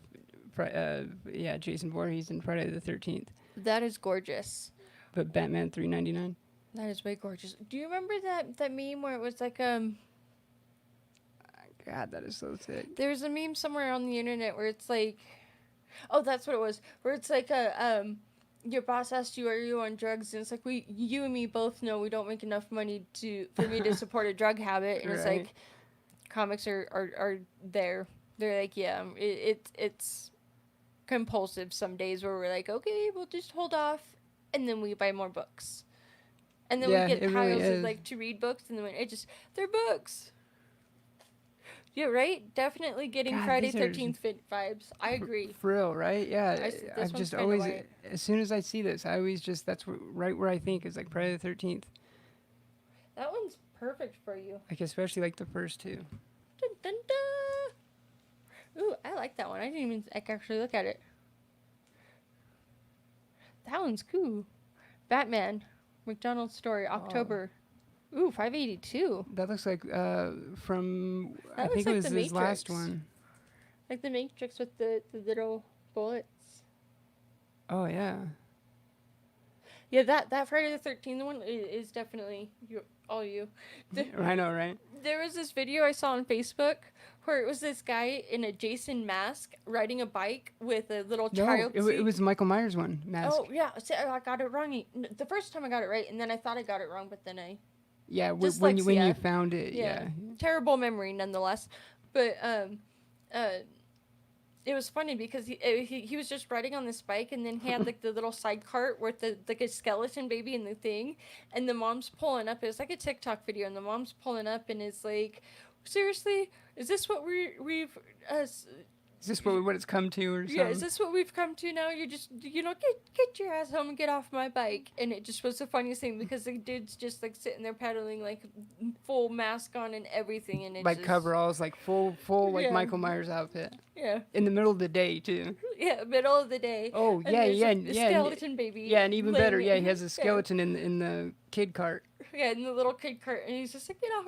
yeah, Jason Voorhees in Friday the 13th, That is gorgeous. but Batman 399. That is way gorgeous. Do you remember that meme where it was like God, that is so sick. there's a meme somewhere on the internet where it's like, oh, that's what it was, where it's like your boss asked you, are you on drugs? And it's like, you and me both know we don't make enough money for me to support a drug habit. And it's Right. like, comics are there. They're like, yeah, it's compulsive some days where we're like, okay, we'll just hold off, and then we buy more books. And then Yeah, we get it piles really of is. like to read books, and then they're books. Yeah, right. Definitely getting God, Friday these are 13th vibes. I agree. For real, right? Yeah. This I've one's just kinda always, white. as soon as I see this, I always just, right where I think is like Friday the 13th. That one's perfect for you. Like, especially like the first two. Dun, dun, dun. Ooh, I like that one. I didn't even actually look at it. That one's cool. Batman, McDonald's story, October. Ooh, 582. That looks like from, I That looks think it like was The his last Matrix. one. Like the Matrix with the little bullets. Oh, yeah. Yeah, that Friday the 13th one is definitely all you. I know, right? There was this video I saw on Facebook where it was this guy in a Jason mask riding a bike with a little No, child it seat. was Michael Myers one, mask. Oh, yeah. See, I got it wrong. The first time I got it right, and then I thought I got it wrong, but then I... Yeah, when you Dyslexia. found it, yeah. Terrible memory, nonetheless. But, it was funny because he was just riding on this bike, and then he had like the little side cart with like a skeleton baby in the thing, and the mom's pulling up. It was like a TikTok video, and the mom's pulling up and is like, seriously, is this what we've Is this what it's come to or something? yeah, is this what we've come to now? You're just, get your ass home and get off my bike. And it just was the funniest thing because the dude's just like sitting there paddling, like full mask on and everything, and it's like just, coveralls, like full like Yeah. Michael Myers outfit. yeah, In the middle of the day, too. yeah, middle of the day. Oh, And yeah, there's yeah, a yeah. skeleton baby. Yeah, and even better, laying- yeah, he has a skeleton in the kid cart. Yeah, in the little kid cart, and he's just like, get off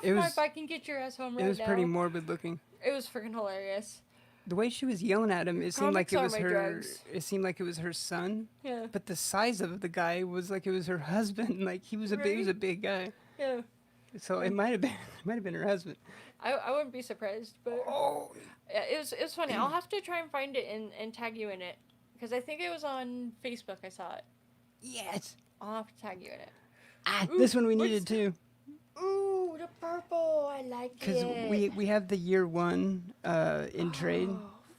It my was- bike and get your ass home right It was now. pretty morbid looking. It was freaking hilarious. The way she was yelling at him, it seemed like Comics it are was my her. drugs. It seemed like it was her son, Yeah. but the size of the guy was like it was her husband. Like he was a big, he was a Right? big guy. Yeah. So Yeah. it might have been, it might have been her husband. I wouldn't be surprised, but Oh, yeah, it was funny. I'll have to try and find it and tag you in it because I think it was on Facebook. I saw it. yes. I'll have to tag you in it. Ah, Ooh, this one we what's needed too, Ooh, the purple. I like because it. we have the year one in trade,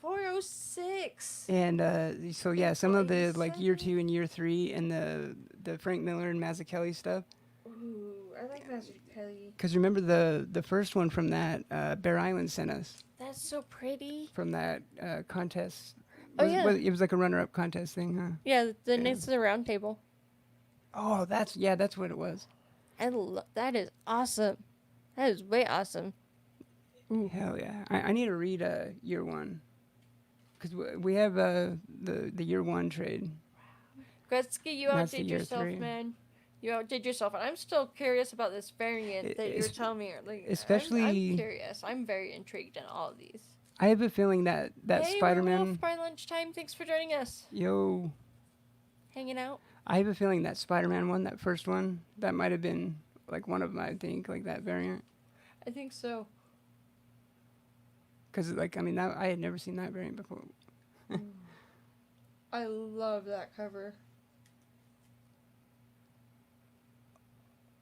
406. and so yeah, some of the like year 487. two and year three, and the Frank Miller and Mazzucchelli stuff. Ooh, I like Master Kelly. Because remember the first one from that Bear Island sent us That's so pretty. from that contest. Oh, yeah. It was like a runner-up contest thing, huh? Yeah, the Yeah. next to the round table. Oh, that's what it was. That is awesome. That is way awesome. Ooh. Hell yeah! I need to read year one, because we have the year one trade. Gretzky, you That's the outdid year yourself, three. man. You outdid yourself, and I'm still curious about this variant E- that you were es- telling me. Like, especially- I'm curious. I'm very intrigued in all of these. I have a feeling that Hey, Spider-Man. Werewolf by lunchtime. Thanks for joining us. Yo, Hanging out. I have a feeling that Spider-Man one, that first one, that might have been like one of them. I think like that variant, I think so. because like I mean that I had never seen that variant before. I love that cover.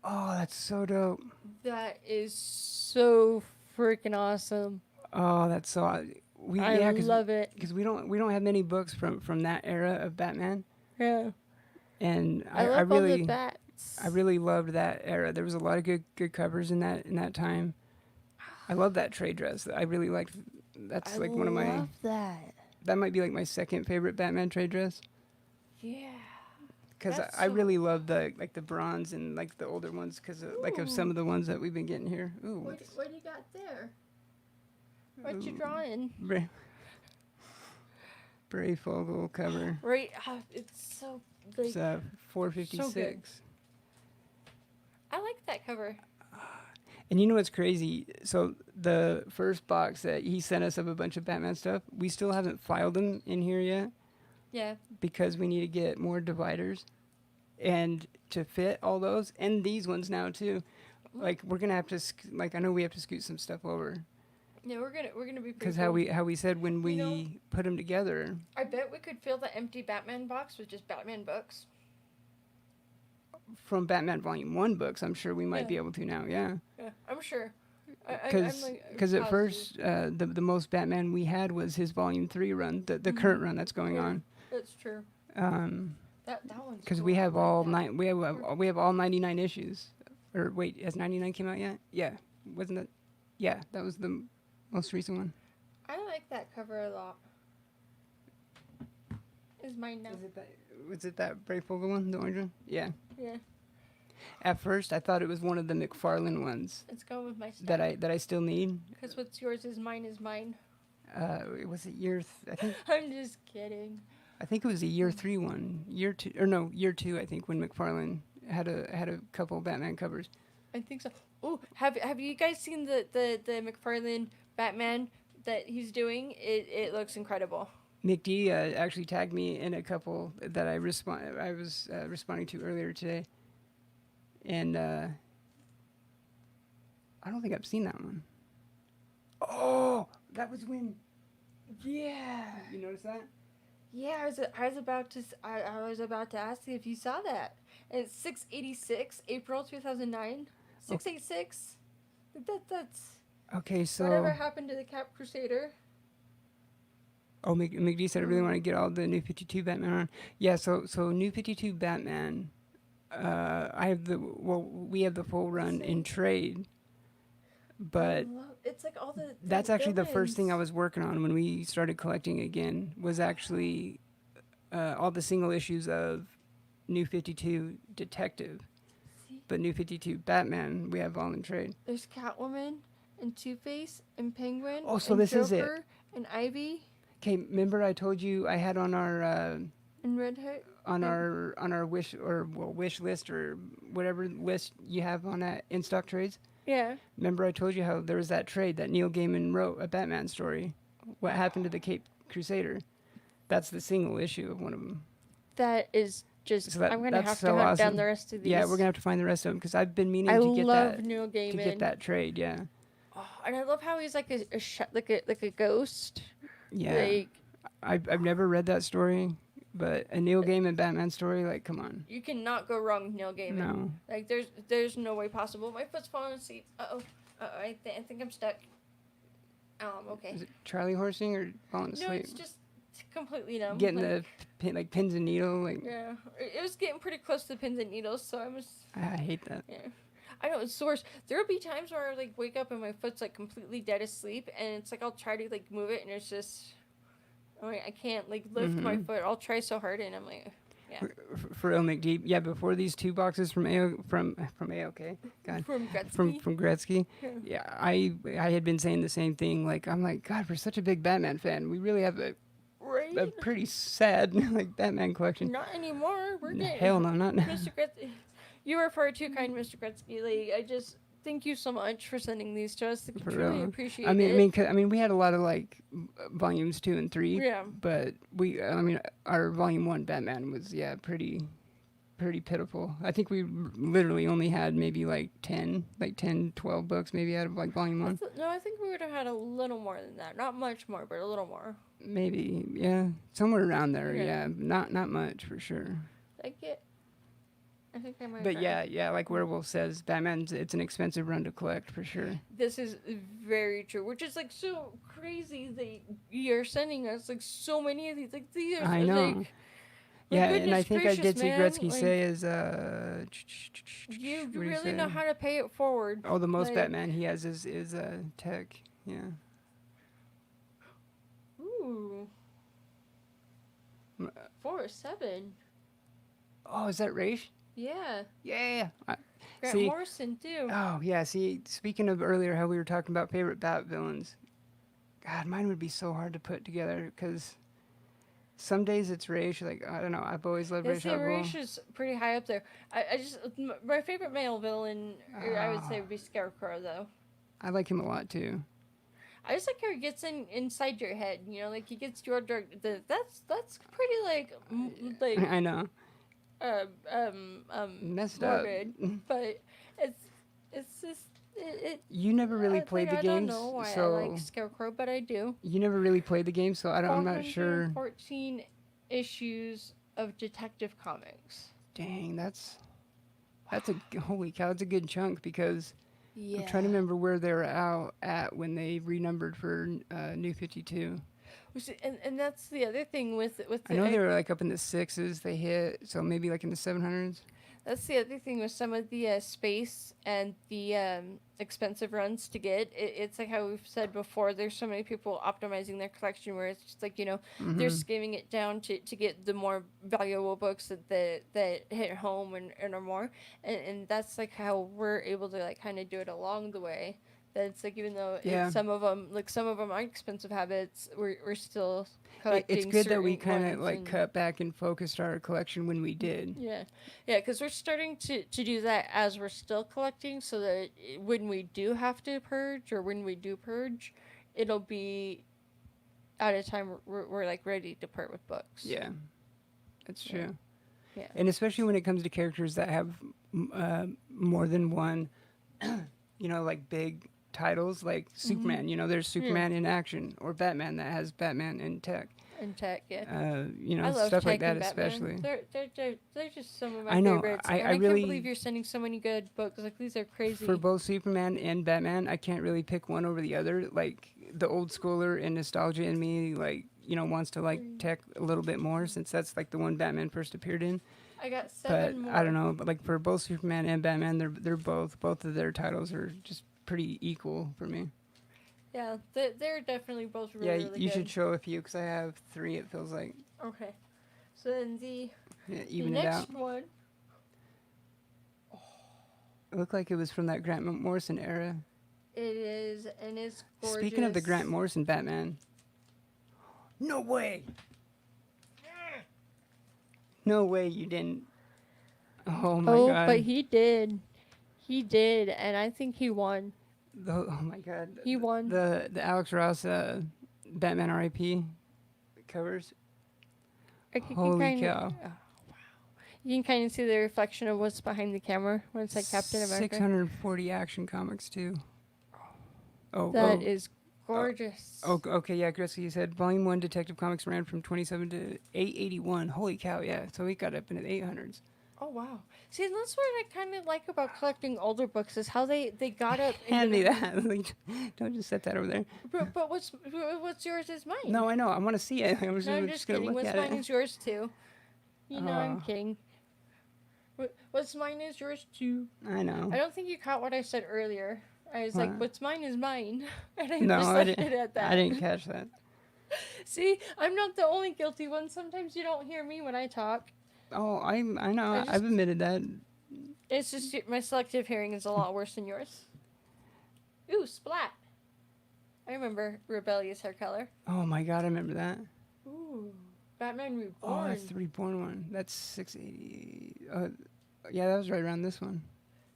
Oh, that's so dope. That is so freaking awesome. Oh, that's so. We I yeah, love it. because we don't have many books from that era of Batman, Yeah. and I love all the bats. I really loved that era. There was a lot of good covers in that time. I love that trade dress. I really liked. That's like one of my. love that. That might be like my second favorite Batman trade dress. Yeah. Because That's I so- really love the like the bronze and like the older ones because like of some of the ones that we've been getting here. Ooh, What do you got there? What you Ooh. drawing? Bray Fogel cover. Right. It's so like. It's 456. I like that cover. And you know what's crazy? So the first box that he sent us of a bunch of Batman stuff, we still haven't filed them in here yet Yeah. because we need to get more dividers and to fit all those and these ones now too. Like we're gonna have to like I know we have to scoot some stuff over Yeah, we're gonna be. because pretty how we said when we You know- put them together I bet we could fill the empty Batman box with just Batman books. from Batman Volume 1 books, I'm sure we might Yeah. be able to now. Yeah, Yeah, I'm sure. because I'm at positive. first the most Batman we had was his Volume 3 run, the current run that's going Yeah. on. That's true. That one's. Because cool. we I have like all that. we have all 99 issues. Or wait, has 99 came out yet? Yeah, wasn't that? Yeah, that was the most recent one. I like that cover a lot. Is mine now? Was it that Bray Fogel one, the orange one? Yeah. Yeah, At first, I thought it was one of the McFarlane ones it's going with my stuff. that I still need. Because what's yours is mine is mine. Was it year? I'm just kidding. I think it was a year 3 one. Year 2 or no, year 2. I think when McFarlane had a couple Batman covers. I think so. Oh, have you guys seen the McFarlane Batman that he's doing? It looks incredible. Nick D actually tagged me in a couple that I was responding to earlier today, and I don't think I've seen that one. Oh, that was when. Yeah. You notice that? Yeah, I was about to ask you if you saw that. And it's 686, April 2009. 686. That's Okay, so whatever happened to the Cap Crusader. oh, McD said I really want to get all the New 52 Batman on. Yeah, so New 52 Batman. I have we have the full run in trade, but It's like all the that's actually the first thing I villains. was working on when we started collecting again. Was actually all the single issues of New 52 Detective, See? but New 52 Batman we have all in trade. There's Catwoman and Two-Face and Penguin. Oh, so and this is it. Joker and Ivy Okay, remember I told you I had on our and Red Hood. on our wish list or whatever list you have on that in stock trades. Yeah. Remember I told you how there was that trade that Neil Gaiman wrote, a Batman story. What happened to the Cape Crusader? That's the single issue of one of them. That is just. So I'm gonna that's have so to hunt down awesome. the rest of these. Yeah, we're gonna have to find the rest of them because I've been I meaning to get love that Neil Gaiman. to get that trade. Yeah, Oh, and I love how he's like like a ghost. yeah. Like I've never read that story, but a Neil Gaiman Batman story, like, come on. you cannot go wrong with Neil Gaiman. No. Like there's no way possible. My foot's falling asleep. I think I'm stuck. Okay. Is it Charlie horsing or falling No, asleep? it's just completely numb. Getting like, the pins and needle. Like, yeah, it was getting pretty close to the pins and needles, so I was. I hate that. Yeah. I know it's the worst. There'll be times where I like wake up and my foot's like completely dead asleep, and it's like I'll try to like move it, and it's just, I can't like lift my foot. I'll try so hard, and I'm like, yeah. For El McDeep, yeah. Before these 2 boxes from AOK, God, From Gretzky. from Gretzky, Yeah. yeah. I had been saying the same thing. Like, I'm like, God, we're such a big Batman fan. We really have a Right. pretty sad like Batman collection. Not anymore. We're getting Hell no, not now. Mr. Gretzky. You are far too kind, Mr. Gretzky. Like I just thank you so much for sending these to us. Like, For truly real. appreciate I it. mean, we had a lot of like volumes 2 and 3. Yeah. But our volume 1 Batman was pretty pitiful. I think we literally only had maybe like 10, 12 books maybe out of like volume 1. No, I think we would have had a little more than that. Not much more, but a little more. Maybe, yeah, somewhere around there. Yeah. Yeah, not much for sure. I think I might. But yeah, like Werewolf says, it's an expensive run to collect for sure. This is very true, which is like so crazy that you're sending us like so many of these. Like these are I know. like. Yeah, goodness and I think I did see gracious, Gretzky man, say is You what did he really say? know how to pay it forward. Oh, the most like- Batman he has is Tech. Yeah. Ooh. 407. Oh, is that Raish? Yeah. Yeah. Grant See- Morrison too. Oh yeah. See, speaking of earlier, how we were talking about favorite Bat villains. God, mine would be so hard to put together because some days it's Raish. Like, I don't know. I've always loved Raish. Raish is pretty high up there. I just my favorite male villain I would say would be Scarecrow though. I like him a lot too. I just like how he gets inside your head. You know, like he gets your dark. That's pretty like I know. Messed morbid, up. but it's just it. You never really played the I games, don't know why so I like Scarecrow, but I do. you never really played the game, so I'm not sure. 14 issues of Detective Comics. Dang, that's a holy cow. That's a good chunk because Yeah. I'm trying to remember where they were out at when they renumbered for New 52. And that's the other thing with the, I know they were like up in the 6s. They hit, so maybe like in the 700s. that's the other thing with some of the space and the expensive runs to get. It's like how we've said before. There's so many people optimizing their collection where it's just like they're skimming it down to get the more valuable books that hit home and are more. And that's like how we're able to like kind of do it along the way. That it's like even though some of them are expensive habits, we're still collecting. It's good that we certain kind of ones like and- cut back and focused our collection when we did. Yeah, because we're starting to do that as we're still collecting, so that when we do have to purge or when we do purge, it'll be at a time we're like ready to part with books. Yeah, that's true. Yeah. And especially when it comes to characters that have more than one, like big titles like Superman. There's Superman in action, or Batman that has Batman in tech. And tech, yeah. I love stuff like Tech and that, Batman. especially. They're just some of my I know, favorites. I And I really- can't believe you're sending so many good books. Like these are crazy. For both Superman and Batman, I can't really pick one over the other. Like the old schooler and nostalgia in me, like wants to like tech a little bit more since that's like the one Batman first appeared in. I got But 7 more. I don't know. But like for both Superman and Batman, they're both of their titles are just pretty equal for me. Yeah, they're definitely both really, Yeah, really you good. should show a few because I have 3. It feels like Okay. So then the even it out. next one. It looked like it was from that Grant Morrison era. It is, and it's gorgeous. Speaking of the Grant Morrison Batman. No way. No way you didn't. Oh my god. but he did. He did, and I think he won. Oh my god. He won. The Alex Ross Batman R.I.P. covers. Like you can Holy kind of, cow! you can kind of see the reflection of what's behind the camera when it's like Captain America. 640 Action Comics too. Oh, That oh, is gorgeous. oh, okay, yeah, Gretzky, you said Volume 1 Detective Comics ran from 27 to 881. Holy cow, yeah. So we got up into the 800s. Oh wow! See, that's what I kind of like about collecting older books is how they got up. Hand me that. Like, don't just set that over there. But what's yours is mine. No, I know. I want to see it. I'm No, I'm just just going to kidding. look What's at mine it. is yours too. You know, I'm Oh. kidding. What's mine is yours too. I know. I don't think you caught what I said earlier. I was like, What? "What's mine is mine," and I No, just I left didn't. it at that. I didn't catch that. See, I'm not the only guilty one. Sometimes you don't hear me when I talk. Oh, I know. I just- I've admitted that. It's just my selective hearing is a lot worse than yours. Ooh, splat! I remember rebellious hair color. Oh my god, I remember that. Ooh, Batman Reborn. Oh, that's the reborn one. That's 680. Yeah, that was right around this one.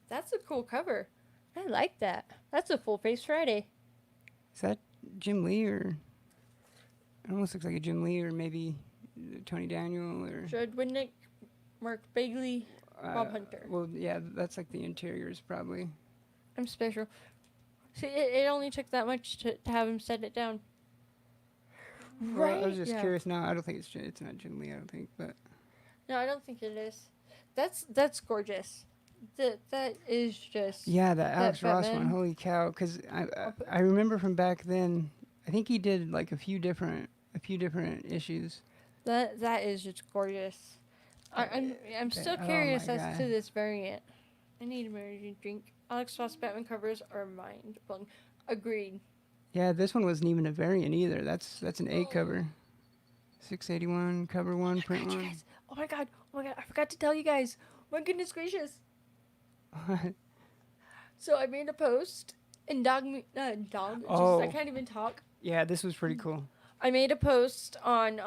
That's a cool cover. I like that. That's a full face Friday. Is that Jim Lee or? It almost looks like a Jim Lee or maybe Tony Daniel or. Judd Winnick, Mark Bagley, Bob Hunter. Well, yeah, that's like the interiors probably. I'm special. See, it only took that much to have him set it down. Well, Right? I was just Yeah. curious. No, I don't think it's not Jim Lee. I don't think, but No, I don't think it is. That's gorgeous. That is just. yeah, that Alex Ross one. Batman. Holy cow! Because I remember from back then. I think he did like a few different issues. That is just gorgeous. I'm still Oh curious my as God. to this variant. I need an energy drink. Alex Ross Batman covers are mind blowing. Agreed. Yeah, this one wasn't even a variant either. That's an A cover. 681 cover one, print God, you one. guys. Oh my god. I forgot to tell you guys. My goodness gracious. So I made a post and Oh. I can't even talk. Yeah, this was pretty cool. I made a post on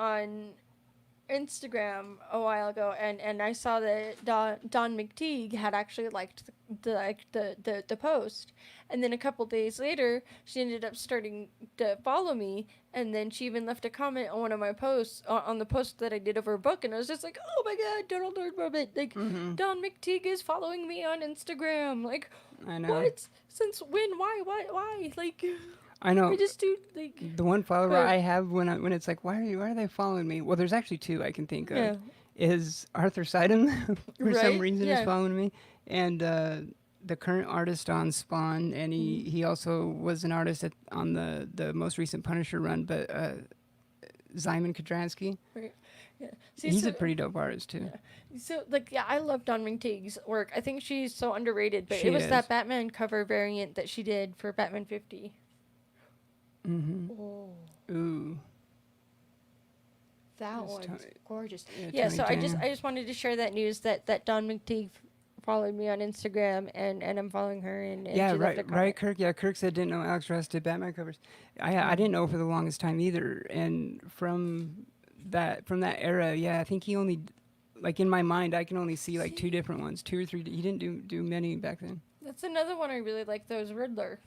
Instagram a while ago, and I saw that Don McTeague had actually liked the post, and then a couple days later, she ended up starting to follow me, and then she even left a comment on one of my posts on the post that I did of her book, and I was just like, oh my god, Donald Nordbobit, like Don McTeague is following me on Instagram, like I know. what? Since when? Why? Like. I know. I just do like The one follower But- I have when it's like, why are they following me? Well, there's actually two I can think of. yeah. Is Arthur Sidon for some Right, reason yeah. is following me, and the current artist on Spawn, and he also was an artist on the most recent Punisher run, but Zyman Kodransky. Yeah. See, He's so, a pretty dope artist too. so like yeah, I love Don McTeague's work. I think she's so underrated, but She it was is. that Batman cover variant that she did for Batman 50. Mm-hmm. Oh, Ooh. that It's one's Tony- gorgeous. yeah, Yeah, Tony so Daniel. I just wanted to share that news that Don McTeague followed me on Instagram and I'm following her and Yeah, she left a right, comment. Kirk. Yeah, Kirk said didn't know Alex Ross did Batman covers. I didn't know for the longest time either. And from that era, yeah, I think he only, like in my mind, I can only see like two different ones, two or three. He didn't do many back then. That's another one I really like though is Riddler.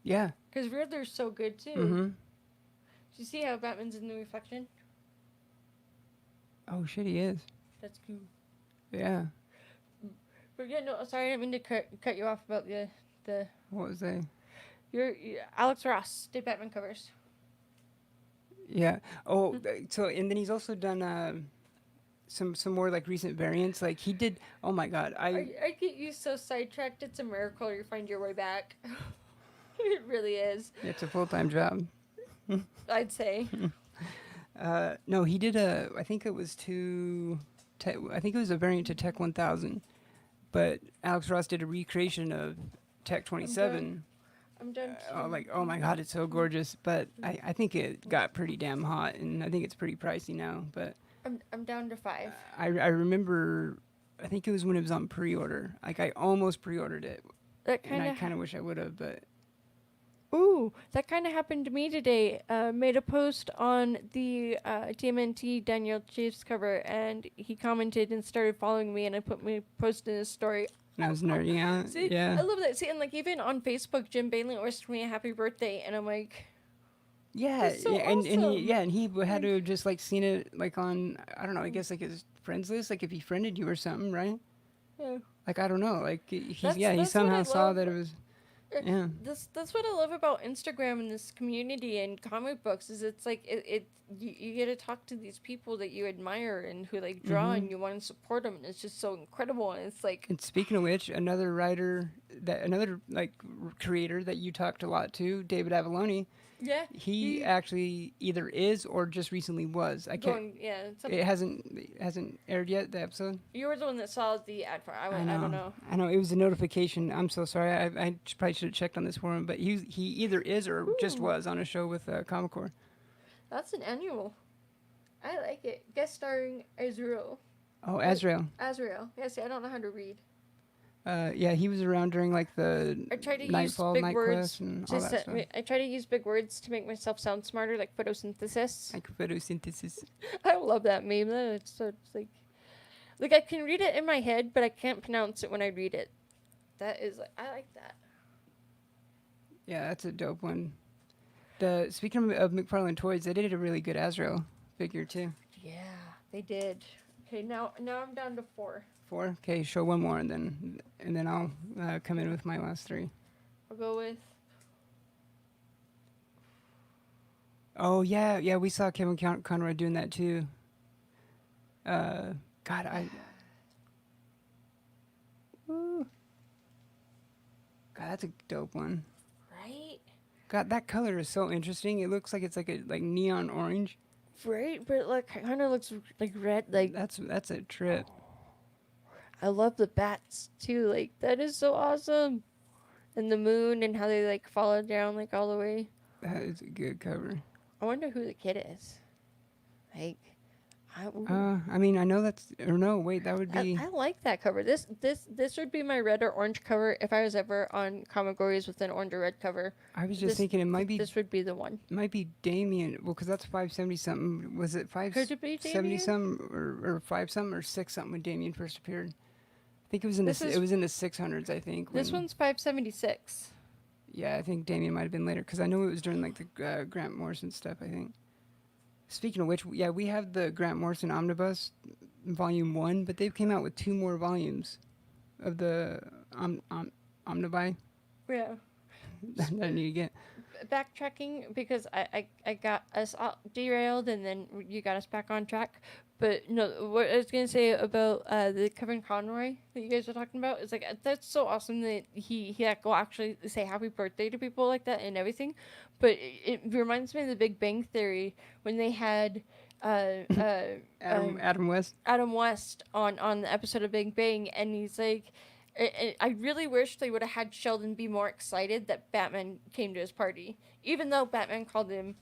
Yeah. Because Riddler's so good too. Mm-hmm. Do you see how Batman's in the reflection? Oh shit, he is. That's cool. Yeah. But yeah, no, sorry, I didn't mean to cut you off about the What was they? your Alex Ross did Batman covers. Yeah. Oh, so and then he's also done some more like recent variants. Like he did. Oh my god, I get you so sidetracked. It's a miracle you find your way back. It really is. it's a full-time job. I'd say. No, he did a. I think it was I think it was a variant to Tech 1000, but Alex Ross did a recreation of Tech 27. I'm done. Like, oh my god, it's so gorgeous. But I think it got pretty damn hot, and I think it's pretty pricey now. But I'm down to 5. I remember, I think it was when it was on pre-order. Like I almost pre-ordered it, That and I kind kind of wish I would have. But of. Ooh, that kind of happened to me today. Made a post on the TMNT Daniel Chiefs cover, and he commented and started following me, and I put my post in his story. I was nerding out. See, Yeah. I love that. See, and like even on Facebook, Jim Bailey wished me a happy birthday, and I'm like, Yeah, That's so and he had Like, to have just like seen it like on, I don't know, I guess like his friends list, like if he friended you or something, right? yeah. Like I don't know, like he's That's yeah, he that's what I somehow saw love. that it was uh, yeah. that's what I love about Instagram and this community and comic books is it's like you get to talk to these people that you admire and who like draw Mm-hmm. and you want to support them and it's just so incredible and it's like And speaking of which, another like creator that you talked a lot to, David Avalone, yeah he he actually either is or just recently was. I can't. going yeah some It hasn't aired yet. The episode. you were the one that saw the ad for I I don't know. know. I know. It was a notification. I'm so sorry. Probably should have checked on this for him, but he either is or just Ooh, was on a show with Comic Core. that's an annual. I like it. Guest starring Azrael. Oh, Uh, Azrael. Azrael. Yes, I don't know how to read. Yeah, he was around during like the I try to use Nightfall, big Night Quest, words and all to that stuff. I try to use big words to make myself sound smarter, like photosynthesis. Like photosynthesis. I love that meme. It's so it's like I can read it in my head, but I can't pronounce it when I read it. That is like I like that. Yeah, that's a dope one. The speaking of McFarlane Toys, they did a really good Azrael figure too. Yeah, they did. Okay, now I'm down to 4. 4. Okay, show one more, and then I'll come in with my last 3. I'll go with Oh yeah, we saw Kevin Conroy doing that too. God, ooh, God, that's a dope one. right, God, that color is so interesting. It looks like it's like a like neon orange. right, but like kind of looks like red. Like That's a trip. I love the bats too. Like that is so awesome. And the moon and how they like follow down like all the way. That is a good cover. I wonder who the kid is. Like, I mean, I know that's or no, wait, that would be. I like that cover. This would be my red or orange cover if I was ever on Comic-Gories with an orange or red cover. I was just thinking it This would be the one. might be Damien. Well, because that's 570 something. Was it Could it be 570 Damien? something or 5 something or 6 something when Damien first appeared? I think it was in This is it was in the 600s. I think. this when- one's 576. Yeah, I think Damien might have been later because I know it was during like the Grant Morrison stuff. I think. Speaking of which, yeah, we have the Grant Morrison Omnibus Volume 1, but they've came out with 2 more volumes of the Omnibuy Yeah. that I need to get. Backtracking because I got us all derailed and then you got us back on track. But no, what I was gonna say about the Kevin Conroy that you guys were talking about is like that's so awesome that he like, will actually say happy birthday to people like that and everything. But it reminds me of the Big Bang Theory when they had Adam West. Adam West on the episode of Big Bang, and he's like, I really wish they would have had Sheldon be more excited that Batman came to his party, even though Batman called him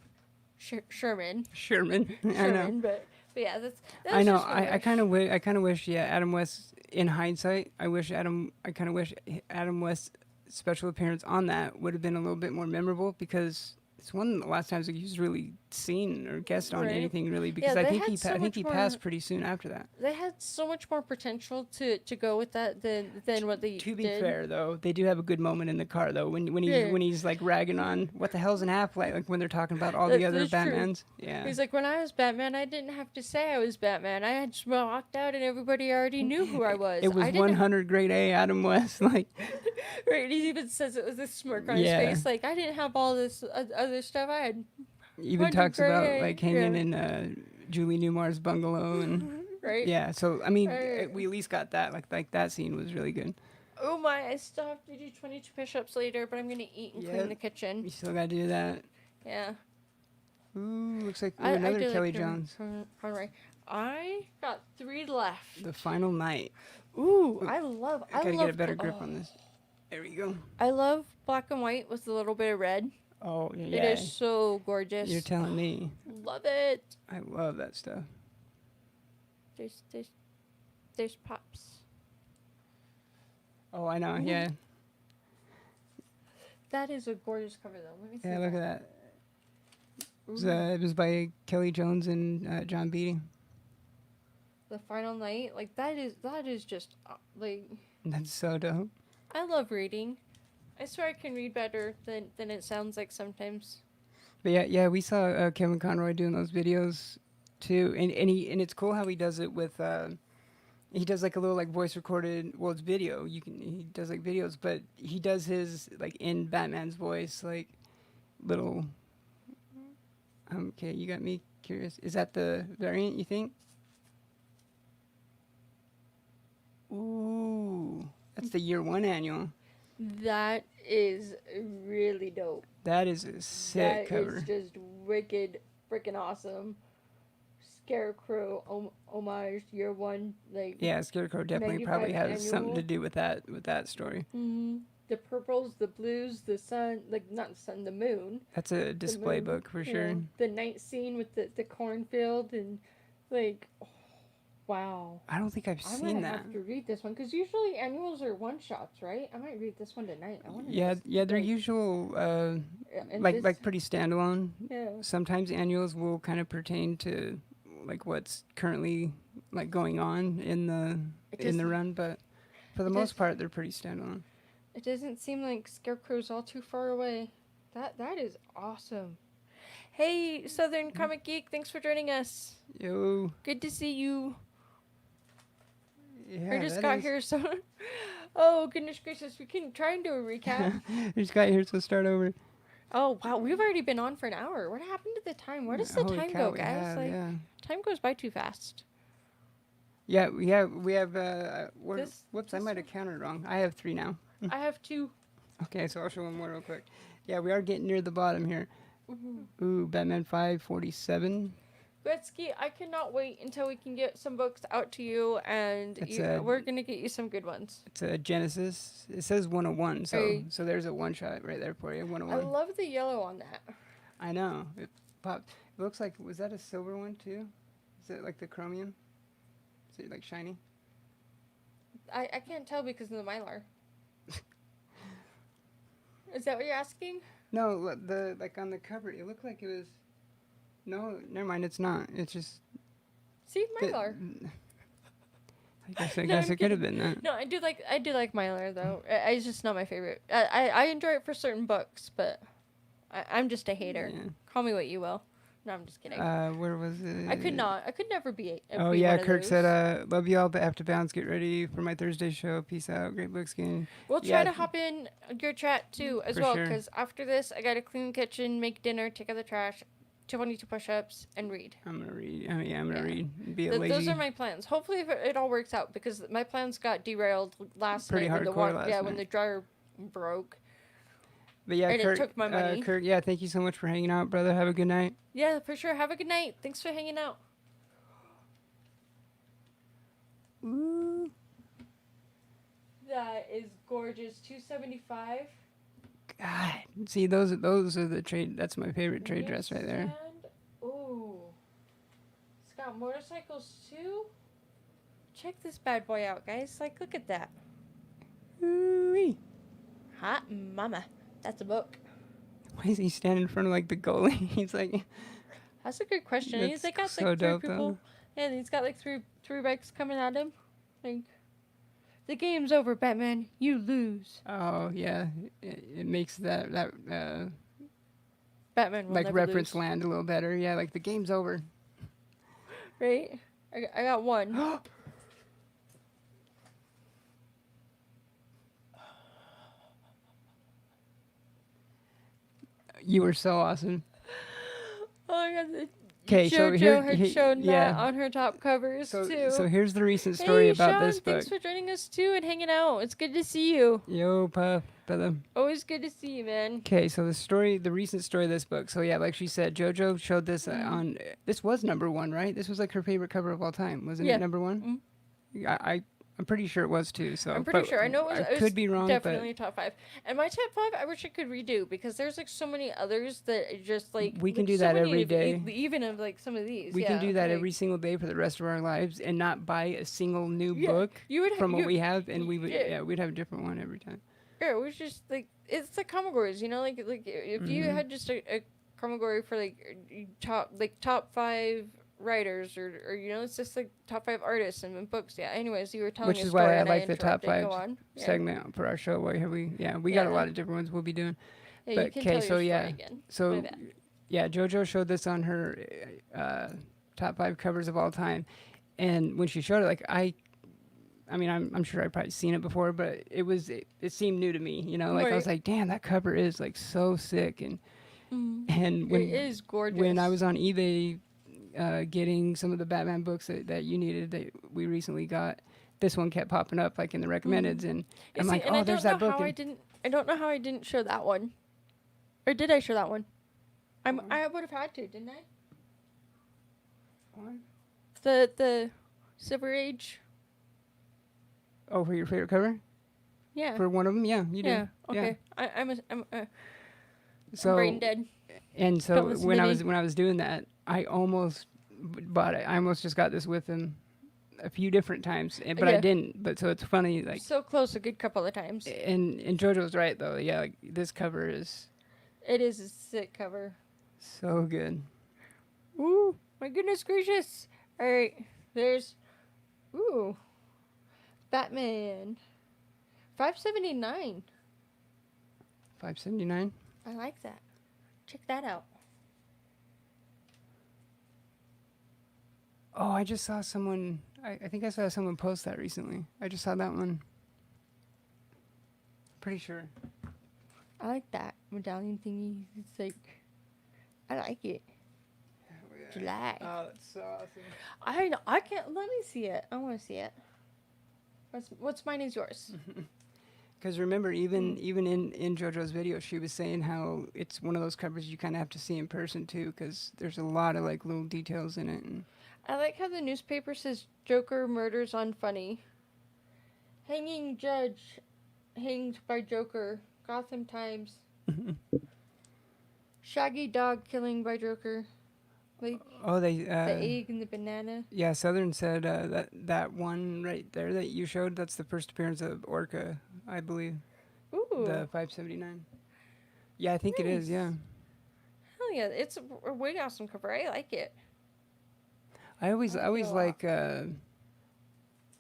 Sherman. Sherman. I know. Sherman, but yeah, that's I know. just my I wish. kind of wish. I kind of wish. Yeah, Adam West. In hindsight, I kind of wish Adam West's special appearance on that would have been a little bit more memorable because it's one of the last times he was really seen or guest on Right. anything really. Because Yeah, I they think had so I think much he more- passed pretty soon after that. They had so much more potential to go with that than what they To be did. fair, though, they do have a good moment in the car though Yeah. when he's like ragging on what the hell's an Half-Life, like when they're talking about all the That- other that's true. Batmans. Yeah. He's like, when I was Batman, I didn't have to say I was Batman. I had just walked out and everybody already knew who I was. It was I didn't 100 grade A Adam West. Like, Right, he even says it with a smirk on Yeah. his face, like I didn't have all this other stuff. I had even 100 talks about grade A, like hanging yeah. in Julie Newmar's bungalow and right. yeah. So I mean, Right. we at least got that. Like that scene was really good. Oh my! I still have to do 22 push-ups later, but I'm gonna eat and Yep. clean the kitchen. You still gotta do that. Yeah. Ooh, looks like I another did Kelly like Jones. Conroy. I got 3 left. The final night. Ooh, I I love. gotta get a better grip on this. There we go. I love black and white with a little bit of red. Oh yeah. It is so gorgeous. You're telling me. Love it. I love that stuff. There's pops. Oh, I know. Yeah. That is a gorgeous cover though. Let me see. Yeah. Look at that. Ooh. It was by Kelly Jones and John Beatty. The final night, like that is just like That's so dope. I love reading. I swear I can read better than it sounds like sometimes. But yeah, we saw Kevin Conroy doing those videos too, and it's cool how he does it with he does like a little like voice recorded. Well, it's video. He does like videos, but he does his like in Batman's voice, like little. Okay, you got me curious. Is that the variant you think? Ooh, that's the year one annual. That is really dope. That is a sick That is cover. just wicked, freaking awesome. Scarecrow homage year one, like Yeah, Scarecrow definitely probably 95 has something to annual. do with that story. The purples, the blues, the sun, like not the sun, the moon. That's a The display moon, book for sure. the night scene with the cornfield and like, oh, wow. I don't think I've I'm seen gonna that. have to read this one because usually annuals are one shots, right? I might read this one tonight. I want to Yeah, just yeah, they're like, usual, and like this, like pretty standalone. yeah, Sometimes annuals will kind of pertain to like what's currently like going on it in the doesn't, run, but for the it most does, part, they're pretty standalone. it doesn't seem like Scarecrow's all too far away. That is awesome. Hey, Southern Comic Geek, thanks for joining us. Yo, Good to see you. I yeah, just that got is. here, so. Oh, goodness gracious. We can try and do a recap. We just got here, so start over. Oh, wow. We've already been on for an hour. What happened to the time? Where does the Holy time cow, go, we guys? have, Like, yeah. time goes by too fast. Yeah, we have, This, whoops, I this might have counted wrong. I have 3 now. I have two. Okay, so I'll show one more real quick. Yeah, we are getting near the bottom here. Mm-hmm. Ooh, Batman 547. Gretzky, I cannot wait until we can get some books out to you, and It's a we're going to get you some good ones. it's a Genesis. It says 101, Hey. so there's a one shot right there for you. I 101. love the yellow on that. I know. It popped. It looks like, was that a silver one too? Is it like the chromium? Is it like shiny? I can't tell because of the Mylar. Is that what you're asking? No, the like on the cover, it looked like it was. No, never mind. It's not. It's just. See, the- Mylar. I No, guess I'm it could have kidding. been that. No, I do like Mylar though. It's just not my favorite. I enjoy it for certain books, but I'm just a hater. Yeah. Call me what you will. No, I'm just kidding. Where was it? I could not. I could never be. Oh be yeah, one of Kirk those. said, "Love you all, but have to bounce. Get ready for my Thursday show. Peace out. Great books game." We'll try Yeah, to hop in your chat too as For well, sure. because after this, I gotta clean the kitchen, make dinner, take out the trash, 22 push-ups, and read. I'm gonna read. I mean, yeah, I'm gonna Yeah. read. Be a lazy. Those are my plans. Hopefully, it all works out because my plans got derailed last Pretty night when the hardcore last when night. the dryer broke. But yeah, and it Kirk. took my money. Kirk, yeah, thank you so much for hanging out, brother. Have a good night. Yeah, for sure. Have a good night. Thanks for hanging out. Ooh. That is gorgeous. 275. God, see those are the trade. That's my favorite trade dress right there. Ooh. It's got motorcycles too. Check this bad boy out, guys. Like, look at that. Ooh-wee. Hot mama. That's a book. Why is he standing in front of like the goalie? He's like, That's a good question. He's That's like got so like three dope, people. though. And he's got like three bikes coming at him. Like, the game's over, Batman. You lose. oh yeah, it makes that Batman will like never reference lose. land a little better. Yeah, like the game's over. Right? I got one. You were so awesome. Oh my god. 'Kay, so JoJo here- had he- shown yeah. that on her top covers So too. so here's the recent story hey, about Sean, this book. thanks for joining us too and hanging out. It's good to see you. Yo, Puff, brother. Always good to see you, man. Okay, so the recent story of this book. So yeah, like she said, JoJo showed this on. This was #1, right? This was like her favorite cover of all time, wasn't Yeah. it? #1. I'm pretty sure it was too. So I'm pretty but sure. I know it was, I could be wrong, definitely top 5. And my top 5, I wish I could redo because there's like so many others that are just like We can like, do so that many every of day. even of like some of these. we yeah, can do that like, every single day for the rest of our lives and not buy a single new Yeah, book you would from what you- we have, and we would yeah. we'd have a different one every time. Yeah, it was just like it's like Commodores, you know, like if you Mhm. had just a Commodore for like top 5 writers or you know, it's just like top 5 artists and books. Yeah. Anyways, you were telling Which a is story why I and like the top interrupted. 5 Go on. Yeah. segment for our show. We got a Yeah. lot of different ones we'll be doing. Yeah, but, you can 'kay, tell so your story yeah, again. So My bad. yeah, JoJo showed this on her top 5 covers of all time, and when she showed it, like I mean, I'm sure I've probably seen it before, but it seemed new to me. You know, like I was Right. like, damn, that cover is like so sick. Mm. And It is when I gorgeous. was on eBay getting some of the Batman books that you needed that we recently got, this one kept popping up like in the Mm. recommendeds, and You I'm see, like, and oh, there's that book. And I don't know how I didn't show that one, or did I show that one? One. I would have had to, didn't I? One. The Silver Age. Oh, for your favorite cover? Yeah. For one of them, yeah, you Yeah. did. Yeah. Okay. I'm brain So dead. and Don't so listen to me. when I was doing that, I almost bought it. I almost just got this with him a few different times, but I Yeah. didn't. But so it's funny, like, So close a good couple of times. and JoJo's right though. Yeah, like, this cover is It is a sick cover. so good. Ooh, my goodness gracious. All right, there's, ooh, Batman. 579. 579. I like that. Check that out. Oh, I just saw someone. I think I saw someone post that recently. I just saw that one. Pretty sure. I like that medallion thingy. It's like, I like it. July. Oh, that's so awesome. I know. I can't. Let me see it. I want to see it. What's mine is yours. Because remember, even in JoJo's video, she was saying how it's one of those covers you kind of have to see in person too, because there's a lot of like little details in it. And I like how the newspaper says Joker murders on funny. Hanging judge hanged by Joker. Gotham Times. Shaggy dog killing by Joker. Like oh, they the egg and the banana. yeah, Southern said that one right there that you showed, that's the first appearance of Orca, I believe. Ooh. The 579. Yeah, I think it is. Nice. Yeah. Hell yeah, it's a way awesome cover. I like it. I always I like it a lot.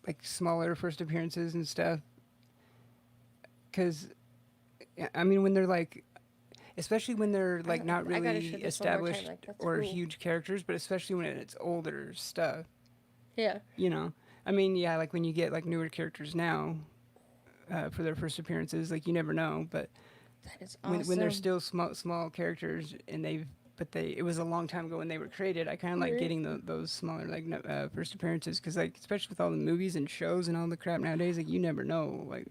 like smaller first appearances and stuff. Because I mean, when they're like, especially when they're like not I gotta really show this one more time, established like, that's or cool. huge characters, but especially when it's older stuff, Yeah. you know. I mean, yeah, like when you get like newer characters now for their first appearances, like you never know. But That is awesome. when they're still small characters and it was a long time ago when they were created. I kind of like Right. getting those smaller like first appearances because like especially with all the movies and shows and all the crap nowadays, like you never know. Like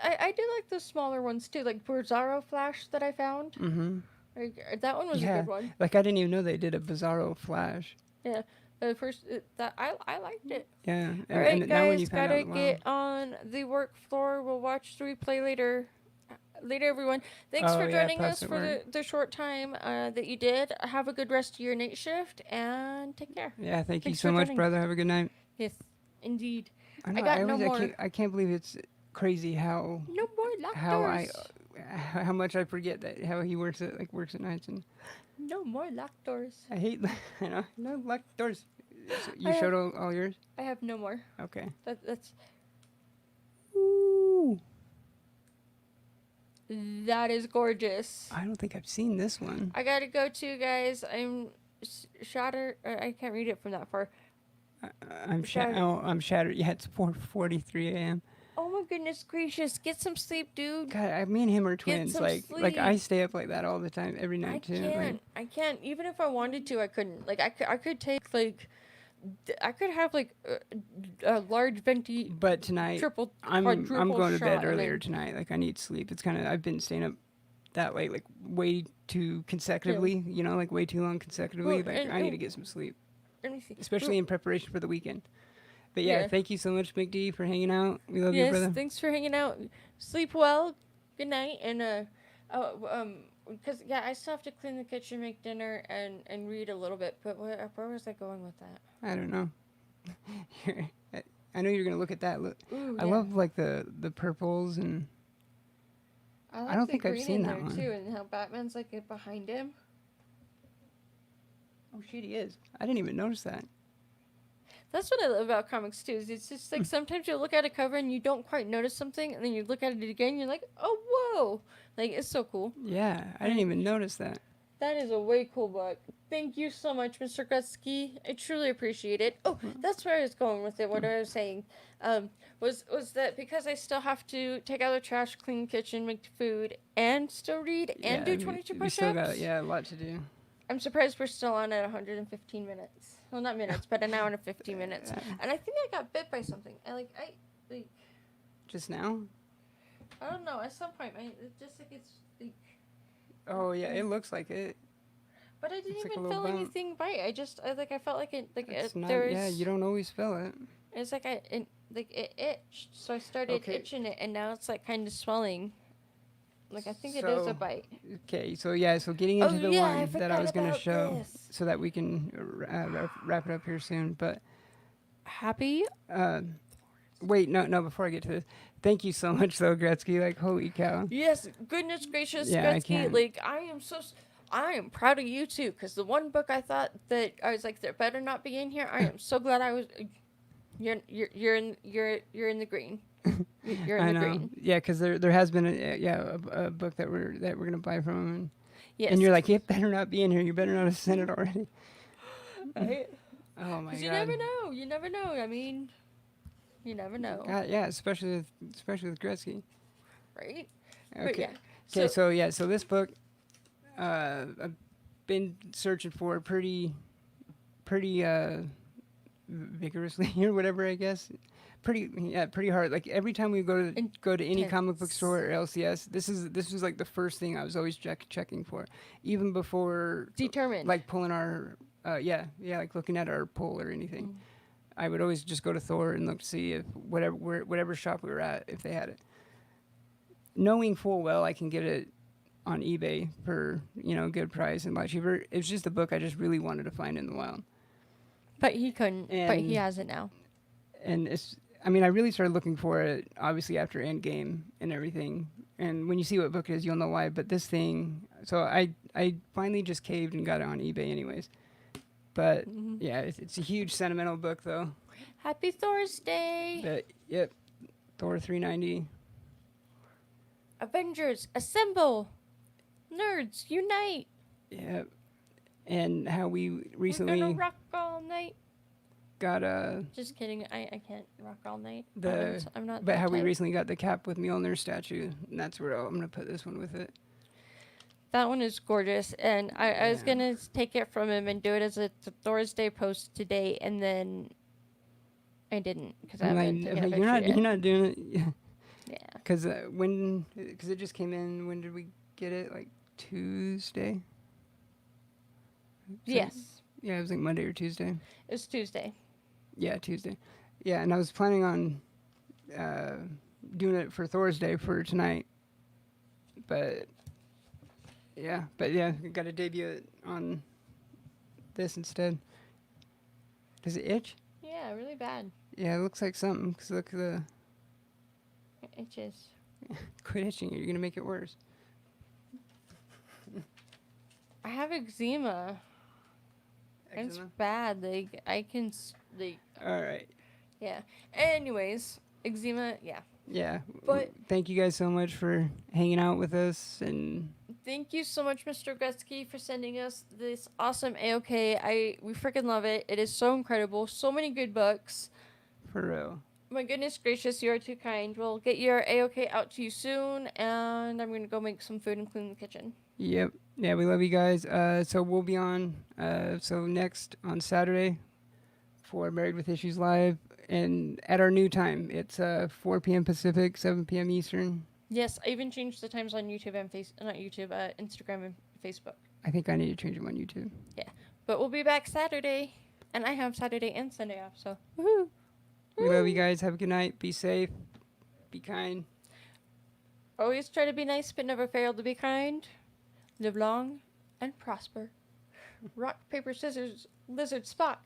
I do like those smaller ones too, like Bizarro Flash that I found. Like, that one was a yeah, good one. like I didn't even know they did a Bizarro Flash. Yeah. The first that I liked it. Yeah, All right, now when you guys, find gotta out, wow. get on the work floor. We'll watch the replay later. Later, everyone. Thanks Oh, for yeah, joining us pause at for work. the short time that you did. Have a good rest of your night shift and take care. Yeah, thank you Thanks so for much, joining. brother. Have a good night. Yes, indeed. I know. got no more. I can't believe it's crazy how No more locked how doors. how much I forget that how he works at nights, and No more locked doors. I hate I know no locked doors. So you I showed have- all yours. I have no more. Okay. That's Ooh. that is gorgeous. I don't think I've seen this one. I gotta go too, guys. I'm shattered. I can't read it from that far. I'm Shattered. I'm shattered. Yeah, it's 4:43 a.m. Oh my goodness gracious! Get some sleep, dude. God, me and him are twins. some Like I sleep. stay up like that all the time, every I night too. can't. Like, I can't. Even if I wanted to, I couldn't. Like I could take like, I could have like a large venti but tonight triple I'm quadruple going to shot bed and earlier then- tonight. Like I need sleep. It's kind of I've been staying up that late, like way too consecutively. You know, like way too long consecutively. Well, Like and- I need and- to get some sleep, Let me see. especially in preparation for the weekend. But yeah, Yeah. thank you so much, McD, for hanging out. We love you, Yes, brother. thanks for hanging out. Sleep well. Good night. And because yeah, I still have to clean the kitchen, make dinner, and read a little bit. But where was I going with that? I don't know. I know you're gonna look at that. Look, Ooh, I yeah. love like the purples and I like don't the think I've green seen in that there one. too, and how Batman's like behind him. oh shit, he is. I didn't even notice that. That's what I love about comics too. Is it's just like sometimes you look at a cover and you don't quite notice something, and then you look at it again, you're like, oh whoa, like it's so cool. Yeah, I didn't even notice that. That is a way cool book. Thank you so much, Mr. Gretzky. I truly appreciate it. Oh, that's where I was going with it. What I was saying was that because I still have to take out the trash, clean the kitchen, make food, and still read and do 22 we still got push-ups. a lot to do. I'm surprised we're still on at 115 minutes. Well, not minutes, but an hour and 15 minutes. And I think I got bit by something. Just now? I don't know. At some point, it's just like it's like. Oh yeah, it looks like it. But I didn't It's like a even little feel bump. anything bite. I felt like it, It's not, there was. yeah, you don't always feel it. It's like it itched, so I started itching it, and now it's like kind of swelling. Like I think it is a bite. Okay, so getting into the one that I was gonna show, this. so that we can wrap it up here soon. But Happy. wait, no, before I get to this, thank you so much though, Gretzky. Like, holy cow. Yes, goodness gracious, Yeah, I Gretzky. can't. Like I am proud of you too, because the one book I thought that I was like, there better not be in here. I am so glad I was. You're in the green. You're in I the know. green. Yeah, because there has been a book that we're gonna buy from him, Yes. and you're like, it better not be in here. You better not have sent it already. Right? Oh my god. You never know. You never know. I mean, you never know. God, yeah, especially with Gretzky. Right? But Okay. yeah. Okay. So this book, I've been searching for pretty vigorously or whatever, I guess. Pretty hard. Like every time we go to any comic book store or LCS, this was like the first thing I was always checking for, even before Determined. like pulling our like looking at our poll or anything. Mm. I would always just go to Thor and look to see if whatever shop we were at, if they had it. Knowing full well I can get it on eBay for a good price and a lot cheaper. It's just a book I just really wanted to find in the wild. But he couldn't. But And- he has it now. And I really started looking for it obviously after Endgame and everything. And when you see what book it is, you'll know why. But this thing, so I finally just caved and got it on eBay anyways. But yeah, it's a huge sentimental book though. Happy Thursday. But yep, Thor 390. Avengers, assemble. Nerds, unite. Yep. And how we We're recently gonna rock all night. got Just kidding. I can't rock all night. the I'm not. but that how we type. recently got the Cap with Mjolnir statue, and that's where I'm gonna put this one with it. That one is gorgeous, and I was Yeah. gonna take it from him and do it as a Thursday post today, and then I didn't because I I'm haven't like, taken a you're picture yet. not doing it. Yeah. Because because it just came in. When did we get it? Like Tuesday. So- Yes, Yeah, it was like Monday or Tuesday. it's Tuesday. Yeah, Tuesday. Yeah, and I was planning on doing it for Thor's Day for tonight. But yeah, got to debut it on this instead. Does it itch? Yeah, really bad. Yeah, it looks like something. Cause look at the It itches. quit itching. You're gonna make it worse. I have eczema. It's Eczema? bad. Like I can All right. yeah. Anyways, eczema. Yeah. Yeah. But- thank you guys so much for hanging out with us, and Thank you so much, Mr. Gretzky, for sending us this awesome AOK. We freaking love it. It is so incredible. So many good books. for real. My goodness gracious, you are too kind. We'll get your AOK out to you soon, and I'm going to go make some food and clean the kitchen. Yep. Yeah, we love you guys. So we'll be on next on Saturday for Married with Issues Live, and at our new time. It's 4 p.m. Pacific, 7 p.m. Eastern. Yes, I even changed the times on YouTube and Instagram and Facebook. I think I need to change them on YouTube. But we'll be back Saturday, and I have Saturday and Sunday off, so woohoo! We love you guys. Have a good night. Be safe. Be kind. Always try to be nice, but never fail to be kind. Live long and prosper. Rock, paper, scissors, lizard, Spock.